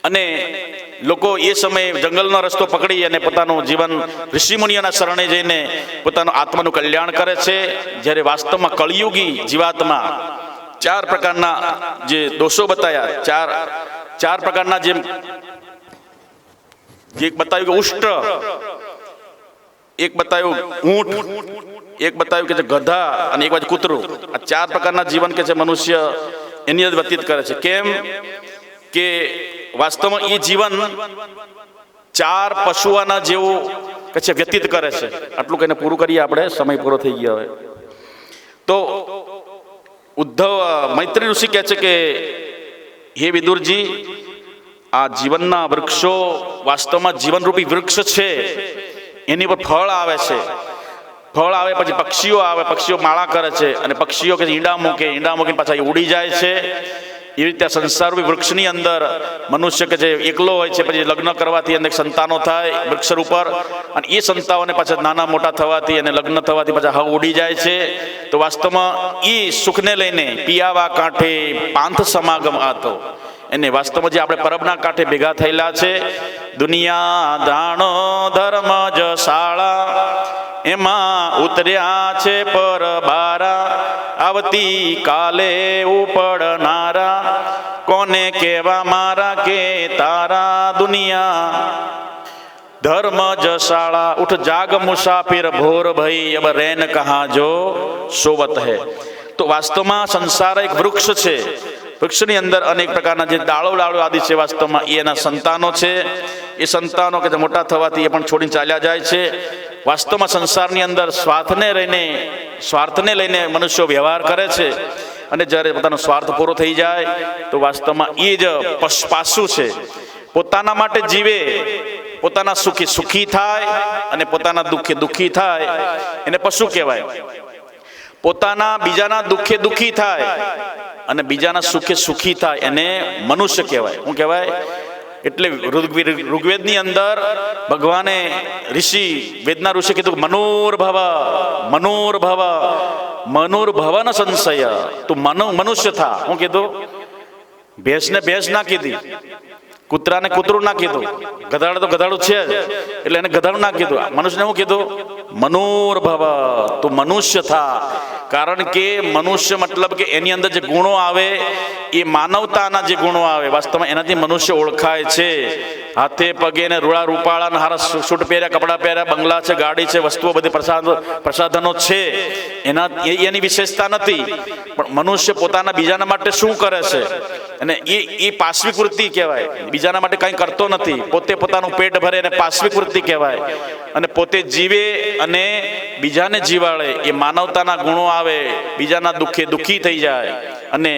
અને લોકો એ સમયે જંગલનો રસ્તો પકડી અને પોતાનું જીવન ઋષિમુનિઓના શરણે જઈને પોતાનું આત્માનું કલ્યાણ કરે છે. જ્યારે વાસ્તવમાં કળિયુગી જીવાત્મા ચાર પ્રકારના જે દોષો બતાવ્યા, ચાર પ્રકારના જે એક બતાવ્યું કે ઉષ્ટ, એક બતાવ્યું ઊંટ, એક બતાવ્યું કે જે ગધા, અને એક બાજુ કૂતરું. આ ચાર પ્રકારના જીવન કે છે મનુષ્ય એની અંદર વ્યતીત કરે છે. કેમ કે વાસ્તવમાં એ જીવન ચાર પશુઓના જેવું કે છે વ્યતીત કરે છે. આટલું કહીને પૂરું કરીએ આપણે, સમય પૂરો થઈ ગયો હવે. તો ઉદ્ધવ મૈત્રી ઋષિ કહે છે કે હે વિદુરજી, આ જીવનના વૃક્ષો વાસ્તવમાં જીવનરૂપી વૃક્ષ છે. એની પર ફળ આવે છે, ફળ આવે પછી પક્ષીઓ આવે, પક્ષીઓ માળા કરે છે, અને પક્ષીઓ કે ઈંડા મૂકે, ઈંડા મૂકીને પાછા એ ઉડી જાય છે. એવી રીતે સંસારરૂપી વૃક્ષની અંદર મનુષ્ય કે જે એકલો હોય છે, પછી લગ્ન કરવાથી અનેક સંતાનો થાય વૃક્ષ ઉપર, અને એ સંતાનોને પાછા નાના મોટા થવાથી અને લગ્ન થવાથી પાછા હવ ઉડી જાય છે. તો વાસ્તવમાં એ સુખને લઈને પિયાવા કાંઠે પાંથ સમાગમ આતો, એને વાસ્તવમાં જે આપણે પરબના કાંઠે ભેગા થયેલા છે. દુનિયા દાણો ધર્મ જ શાળા, એમાં ઉતર્યા છે પર બારા, આવતી કાલે ઉપડનારા, કોને કેવા મારા કે તારા. દુનિયા ધર્મ જ શાળા, ઉઠ જાગ મુસાફિર ભોર ભઈ, અબ રેન કહા જો સોવત હૈ. તો વાસ્તવમાં સંસાર એક વૃક્ષ છે. વૃક્ષની અંદર અનેક પ્રકારના જે ડાળો આદિ છે, વાસ્તવમાં એ એના સંતાનો છે. એ સંતાનો કે મોટા થવાથી એ પણ છોડીને ચાલ્યા જાય છે. વાસ્તવમાં સંસારની અંદર સ્વાર્થને લઈને મનુષ્યો વ્યવહાર કરે છે. અને જ્યારે પોતાનો સ્વાર્થ પૂરો થઈ જાય તો વાસ્તવમાં એ જ પાસું છે. પોતાના માટે જીવે, પોતાના સુખી સુખી થાય, અને પોતાના દુઃખે દુઃખી થાય, એને પશુ કહેવાય. પોતાના બીજાના દુઃખે દુઃખી થાય અને બીજાના સુખે સુખી થાય, એને મનુષ્ય કહેવાય. શું કહેવાય? એટલે ઋગ્વેદની અંદર ભગવાને વેદના ઋષિ કીધું મનુર્ભવ મનુર્ભવ મનુર્ભવન સંશય, તું મનુષ્ય થા. શું કીધું? ભેંસને ભેંસ ના કીધી, કૂતરાને કૂતરું ના કીધું, ગધાડો તો ગધાડું છે જ એટલે એને ગધાડું ના કીધું. મનુષ્યને શું કીધું? મનુર્ભવ, તું મનુષ્ય થા. કારણ કે મનુષ્ય મતલબ કે એની અંદર જે ગુણો આવે એ માનવતાના જે ગુણો આવે, વાસ્તવમાં એનાથી મનુષ્ય ઓળખાય છે. હાથે પગે ને રૂળા રૂપાળા હારા સૂટ પહેર્યા, કપડાં પહેર્યા, બંગલા છે, ગાડી છે, વસ્તુઓ બધી પ્રસાધનો છે, એની વિશેષતા નથી. પણ મનુષ્ય પોતાના બીજાના માટે શું કરે છે, અને એ પાશ્વિક વૃત્તિ કહેવાય. બીજાના માટે કંઈ કરતો નથી, પોતે પોતાનું પેટ ભરે અને પાશ્વિક વૃત્તિ કહેવાય. અને પોતે જીવે અને બીજાને જીવાડે, એ માનવતાના ગુણો આવે. બીજાના દુઃખે દુઃખી થઈ જાય, અને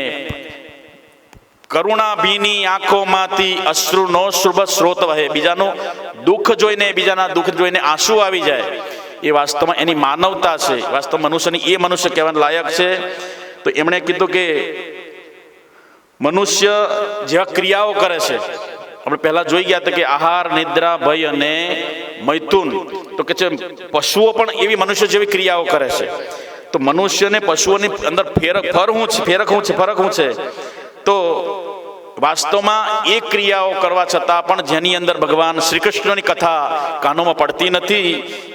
કરુણા ભીની આંખોમાંથી અશ્રુનો શુભ સ્રોત વહે. બીજાનું દુઃખ જોઈને, બીજાના દુઃખ જોઈને આંસુ આવી જાય, એ વાસ્તવમાં એની માનવતા છે. વાસ્તવ મનુષ્યની એ મનુષ્ય કહેવાના લાયક છે. તો એમણે કીધું કે મનુષ્ય જેવા ક્રિયાઓ કરે છે, આપણે પહેલા જોઈ ગયા હતા કે આહાર, નિદ્રા, ભય અને મૈથુન. તો કે છે પશુઓ પણ એવી મનુષ્ય જેવી ક્રિયાઓ કરે છે. તો મનુષ્યને પશુઓની અંદર ફરક શું છે? તો વાસ્તવમાં એ ક્રિયાઓ કરવા છતાં પણ જેની અંદર ભગવાન શ્રી કૃષ્ણની કથા કાનોમાં પડતી નથી,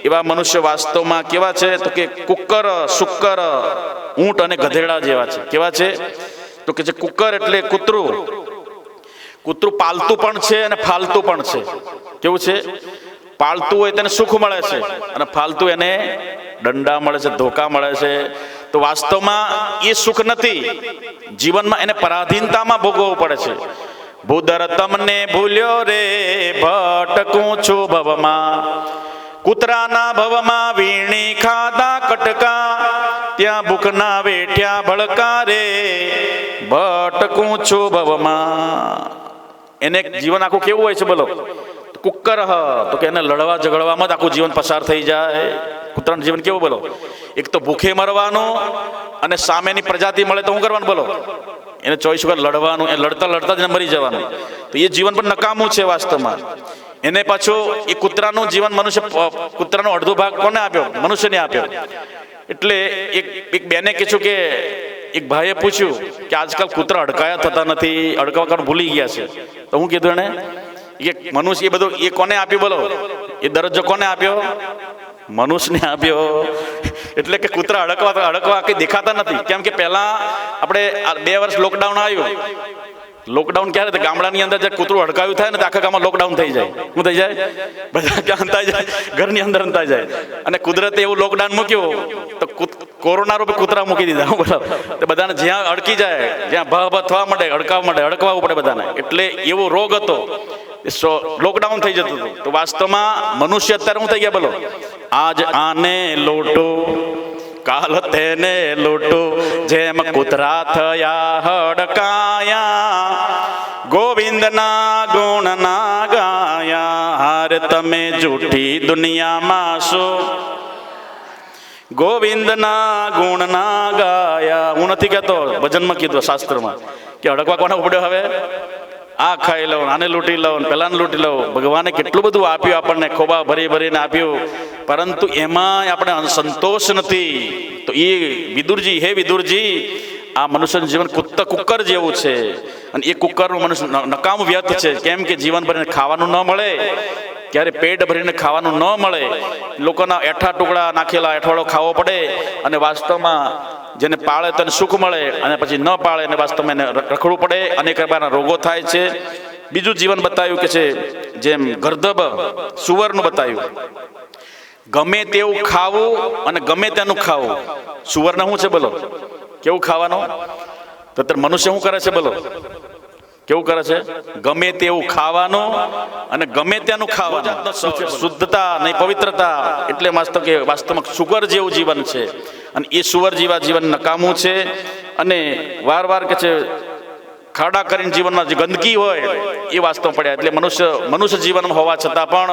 એવા મનુષ્ય વાસ્તવમાં કેવા છે? તો કે કુકર, શુક્કર, ઊંટ અને ગધેડા જેવા છે. કેવા છે? તો કે જે કુકર એટલે કૂતરું. કૂતરું પાલતું પણ છે અને ફાલતું પણ છે. કેવું છે? પાળતું હોય તેને સુખ મળે છે અને ફાલતુ એને દંડા મળે છે, ધોકા મળે છે. તો વાસ્તવમાં એ સુખ નથી, જીવનમાં એને પરાધીનતામાં ભોગવવું પડે છે. ભૂદર તમને ભૂલ્યો રે ભટકું છું ભવમાં, કૂતરાના ભવમાં વીણી ખાધા કટકા, ત્યાં ભૂખના વેઠ્યા ભડકા રે ભટકું છું ભવમાં. એને જીવન આખું કેવું હોય છે બોલો? કુક્કર તો કે એને લડવા ઝઘડવામાં જ આખું જીવન પસાર થઈ જાય. કૂતરાનું જીવન કેવું બોલો? એક તો ભૂખે મરવાનું અને સામેની પ્રજાતિ મળે તો શું કરવાનું બોલો? એને ચોઈસ વખત લડવાનું, એ લડતા લડતા જ મરી જવાનું. તો એ જીવન પણ નકામું છે વાસ્તવમાં. એને પાછું એ કૂતરાનું જીવન મનુષ્ય, કૂતરાનો અડધો ભાગ કોને આપ્યો? મનુષ્યને આપ્યો. એટલે એક બેને કીધું કે એક ભાઈએ પૂછ્યું કે આજકાલ કૂતરા અડકાયા થતા નથી, અડકાવા કારણ ભૂલી ગયા છે. તો હું કીધું એને એ મનુષ્ય એ બધું એ કોને આપ્યું બોલો? એ દરજ્જો કોને આપ્યો? મનુષ્યને આપ્યો. એટલે કે કૂતરા અડકવા કંઈ દેખાતા નથી. કેમ કે પહેલા આપણે 2 વર્ષ લોકડાઉન આવ્યું. લોકડાઉન ક્યારે થાય? ગામડાની અંદર જે કૂતરું અડકાવ્યું થાય ને તો આખા ગામમાં લોકડાઉન થઈ જાય. શું થઈ જાય? બધા ક્યાં અંતાઈ જાય? ઘરની અંદર અંતાઈ જાય. અને કુદરતે એવું લોકડાઉન મૂક્યું તો કોરોના રૂપે કૂતરા મૂકી દીધા. બરાબર? તો બધાને જ્યાં અડકી જાય, જ્યાં ભ થવા માંડે, અડકવાવું પડે બધાને. એટલે એવો રોગ હતો, લોકડાઉન થઈ જતું હતું. તો વાસ્તવમાં મનુષ્ય અત્યારે શું થઈ ગયા બોલો? આજ આને લોટો કાલ તેને લોટો, જેમ કૂતરા થયા હડકાયા, ગોવિંદના ગુણ ના ગાયા, હાર તમે જૂઠી દુનિયામાં છો, ગોવિંદના ગુણ ના ગાયા. હું નથી કહેતો, ભજનમાં કીધું શાસ્ત્રમાં કે હડકવા કોને ઉપડ્યો? હવે આ ખાઈ લઉં, આને લૂંટી લઉં, પેલાને લૂંટી લઉં. ભગવાને કેટલું બધું આપ્યું આપણને, ખોબા ભરી ભરીને આપ્યું, પરંતુ એમાં આપણે સંતોષ નથી. તો એ વિદુરજી, હે વિદુરજી, આ મનુષ્યનું જીવન કુક્કર જેવું છે. અને એ કુક્કરનું મનુષ્ય નકામું વ્યર્થ છે. કેમ કે જીવન ભરીને ખાવાનું ન મળે, ક્યારે પેટ ભરીને ખાવાનું ન મળે, લોકોના એઠા ટુકડા નાખેલા એઠવાડો ખાવો પડે, અને વાસ્તવમાં જેને પાળે તેને સુખ મળે, અને પછી ન પાળે એને વાસ્તવમાં એને રખડવું પડે, અનેક પ્રકારના રોગો થાય છે. બીજું જીવન બતાવ્યું કે છે જેમ ગર્દભ સુવરનું બતાવ્યું, ગમે તેવું ખાવું અને ગમે તેનું ખાવું. સુવરને શું છે બોલો? કેવું ખાવાનું? તો મનુષ્ય શું કરે છે બોલો? કેવું કરે છે? ગમે તેવું ખાવાનું અને ગમે તેનું ખાવાનું. શુદ્ધતા નહીં, પવિત્રતા. એટલે વાસ્તવમાં સુવર જેવું જીવન છે. અને એ સુવર જેવા જીવન નકામું છે. અને વાર કે છે ખાડા કરીને જીવનમાં જે ગંદકી હોય એ વાસ્તવ પડ્યા. એટલે મનુષ્ય જીવનમાં હોવા છતાં પણ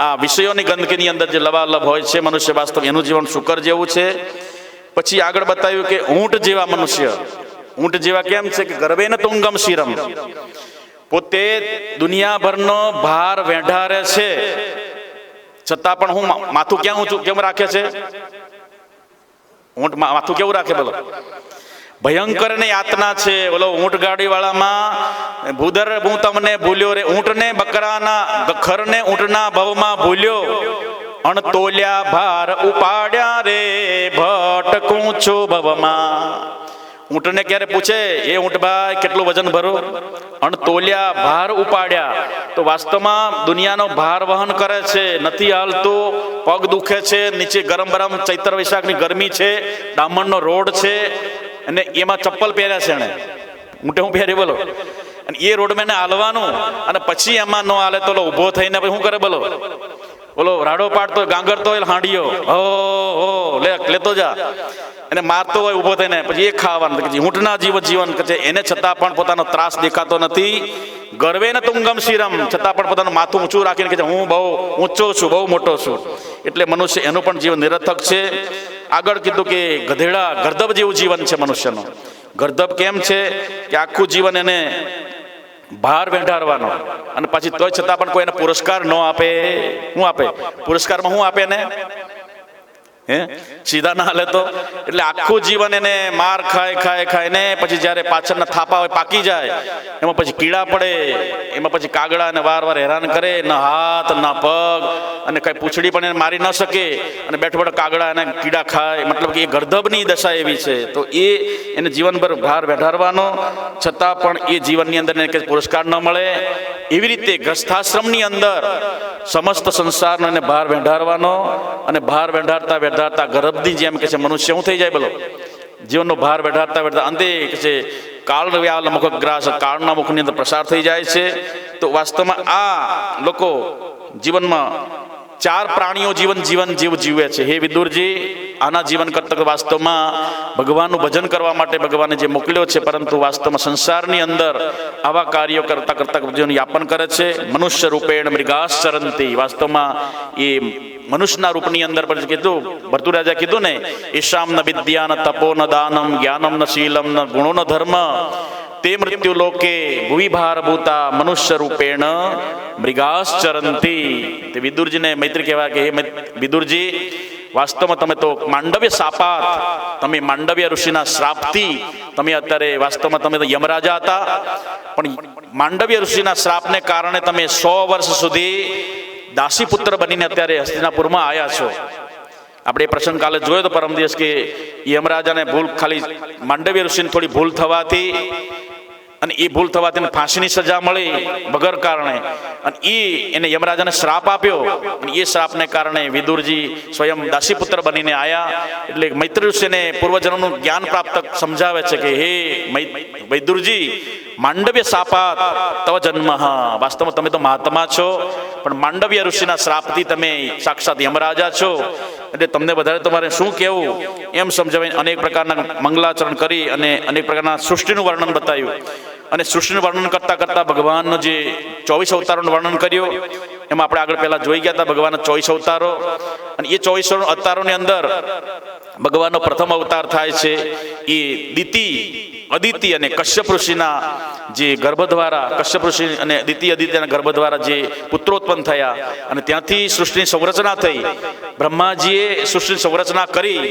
આ વિષયોની ગંદકીની અંદર જે લબાલબ હોય છે મનુષ્ય, વાસ્તવ એનું જીવન શુકર જેવું છે. પછી આગળ બતાવ્યું કે ઊંટ જેવા મનુષ્ય. ઊંટ જેવા કેમ છે? કે ગર્ભેન તુંગમ શિરમ, પોતે દુનિયાભરનો ભાર વેઢારે છે, છતાં પણ હું માથું ક્યાં ઊંચું કેમ રાખે છે? ઊંટ માથું કેવું રાખે બોલો? ભયંકર ને યાતના છે. બોલો ઊંટ ગાડી વાળામાં ભૂદર હું તમને ભૂલ્યો રે, ઊંટને બકરાના ખરને ઊંટના ભવમાં ભૂલ્યો, અણતોલ્યા ભાર ઉપાડ્યા રે ભટકું છું ભવમાં. ઊંટને ક્યારે પૂછે, એ ઊંટભાઈ કેટલું વજન ભરો? અણતોલ્યા ભાર ઉપાડ્યા. તો વાસ્તવમાં દુનિયાનો ભાર વહન કરે છે, નથી હાલતો, પગ દુખે છે, નીચે ગરમ ચૈત્ર વૈશાખની ગરમી છે, ડામણનો રોડ છે, અને એમાં ચપ્પલ પહેર્યા છે એને. ઊંટે હું પહેરી બોલો? અને એ રોડ મેં હાલવાનું, અને પછી એમાં ન હાલે તો ઊભો થઈને પછી શું કરે બોલો? બોલો રાડો પાડતો ગાંગરતો હોય હાંડિયો, હો લેતો જા, એને મારતો હોય ઊભો થઈને, પછી એ ખાવાનું. ઊંટના જીવન છે, એને છતાં પણ પોતાનો ત્રાસ દેખાતો નથી. ગર્વે ને તુંગમ શિરમ, છતાં પણ પોતાનું માથું ઊંચું રાખીને કે હું બહુ ઊંચો છું, બહુ મોટો છું. એટલે મનુષ્ય એનું પણ જીવન નિરર્થક છે. આગળ કીધું કે ગધેડા ગર્દભ જેવું જીવન છે મનુષ્યનું. ગર્દભ કેમ છે? કે આખું જીવન એને ભાર વેઢારવાનો, અને પછી તોય છતાં પણ કોઈ એને પુરસ્કાર ન આપે. શું આપે? પુરસ્કારમાં શું આપે ને? સીધા ના હાલે તો. એટલે આખું જીવન એને માર ખાઈને પછી જ્યારે પાછળના થાપા હોય પાકી જાય, એમાં પછી કીડા પડે, એમાં પછી કાગડા ને વાર હેરાન કરે, ના હાથ ના પગ, અને કઈ પૂંછડી પણ એને મારી ન શકે, અને બેઠો કાગડા એને કીડા ખાય. મતલબ કે એ ગર્દભની દશા એવી છે. તો એને જીવનભર ભાર વેઢારવાનો, છતાં પણ એ જીવનની અંદર એને કંઈ પુરસ્કાર ન મળે. એવી રીતે ગ્રસ્થાશ્રમની અંદર સમસ્ત સંસારનો એને ભાર વેંઢારવાનો, અને ભાર વેંઢારતા વેંઢારતા ગર્ભની જેમ કે છે મનુષ્ય શું થઈ જાય બોલો, જીવનનો ભાર વેઢારતા વેઢારતા અંતે કે છે કાળ વ્યાલ મુખગ્રાસ, કાળના મુખની અંદર પ્રસાર થઈ જાય છે. તો વાસ્તવમાં આ લોકો જીવનમાં ચાર પ્રાણીઓ જીવ જીવે છે. હે વિદુરજી, આના જીવન કરતા વાસ્તવમાં ભગવાનનું ભજન કરવા માટે ભગવાને જે મોકલ્યો છે, પરંતુ વાસ્તવમાં સંસારની અંદર આવા કાર્યો કરતા કરતા જીવન યાપન કરે છે. મનુષ્ય રૂપેણ મૃગાશ્ચરંતી, વાસ્તવમાં એ મનુષ્યના રૂપની અંદર પણ કીધું, ભર્તુરાજા કીધું ને, ઈશામ ન વિદ્યા ન તપો ન દાનમ જ્ઞાનમ ન શીલમ ન ગુણો ન ધર્મ તે મૃત્યુ લોકે ભૂવિભારભૂતા મનુષ્ય રૂપેણ મૃગાશ્ચરંતી. તે વિદુરજીને મૈત્રી કહેવા કે હે વિદુરજી, વાસ્તવમાં તમે તો માંડવ્ય શાપાત, તમે માંડવ્ય ઋષિના શ્રાપથી તમે અત્યારે વાસ્તવમાં તમે તો યમરાજા હતા, પણ માંડવ્ય ઋષિના શ્રાપને કારણે તમે 100 વર્ષ સુધી દાસીપુત્ર બનીને અત્યારે હસ્તિનાપુરમાં આવ્યા છો. આપણે એ પ્રસંગ કાલે જોયો તો પરમ દિવસ કે યમરાજાને ભૂલ, ખાલી માંડવ્ય ઋષિને થોડી ભૂલ થવાથી, અને એ ભૂલ થવાથી ફાંસીની સજા મળી વગર કારણે, અને એને યમરાજાને શ્રાપ આપ્યો, અને એ શ્રાપને કારણે વિદુરજી સ્વયં દાસીપુત્ર બનીને આવ્યા. એટલે મૈત્રી ઋષિને પૂર્વજન્મનું જ્ઞાન પ્રાપ્ત સમજાવે છે કે હે વિદુરજી, માંડવ્ય શાપાત તવ જન્મ, વાસ્તવમાં તમે તો મહાત્મા છો, પણ માંડવ્ય ઋષિના શ્રાપથી તમે સાક્ષાત યમરાજા છો, એટલે તમને વધારે તમારે શું કહેવું એમ સમજાવીને અનેક પ્રકારના મંગલાચરણ કરી અને અનેક પ્રકારના સૃષ્ટિનું વર્ણન બતાવ્યું. અને સૃષ્ટિનું વર્ણન કરતાં કરતાં ભગવાનનો જે 24 અવતારોનું વર્ણન કર્યું, એમાં આપણે આગળ પહેલાં જોઈ ગયા હતા ભગવાનના 24 અવતારો. અને એ 24 અવતારોની અંદર ભગવાનનો પ્રથમ અવતાર થાય છે એ અદિતિ અને કશ્યપ ઋષિના જે ગર્ભ દ્વારા, કશ્યપ ઋષિ અને અદિતિના ગર્ભ દ્વારા જે પુત્રોત્પન્ન થયા, અને ત્યાંથી સૃષ્ટિની સંરચના થઈ. બ્રહ્માજીએ સૃષ્ટિની સંરચના કરી,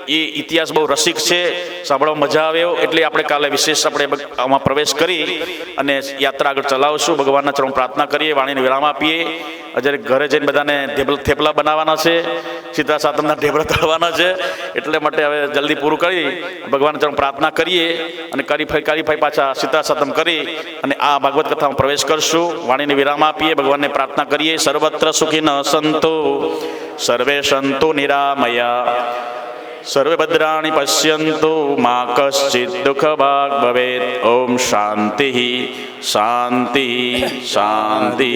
એ ઇતિહાસ બહુ રસિક છે, સાંભળવા મજા આવ્યો. એટલે આપણે કાલે વિશેષ આપણે આમાં પ્રવેશ કરી અને યાત્રા આગળ ચલાવશું. ભગવાનના ચરણ પ્રાર્થના કરીએ, વાણીને વિરામ આપીએ. આજે ઘરે જઈને બધાને થેપલા બનાવવાના છે, શીતળા સાતમના ઢેબરા તળવાના છે, એટલે માટે હવે જલ્દી પૂરું કરી ભગવાનના ચરણ પ્રાર્થના કરીએ, અને કરી પાછા શીતળા સાતમ કરી અને આ ભાગવત કથામાં પ્રવેશ કરશું. વાણીને વિરામ આપીએ, ભગવાનને પ્રાર્થના કરીએ. સર્વત્ર સુખીન સંતો, સર્વે સંતો નિરામયા, સર્વે ભદ્રાણિ પશ્યન્તુ, મા કશ્ચિત દુઃખ ભાગ ભવેત. ઓમ શાંતિ શાંતિ શાંતિ.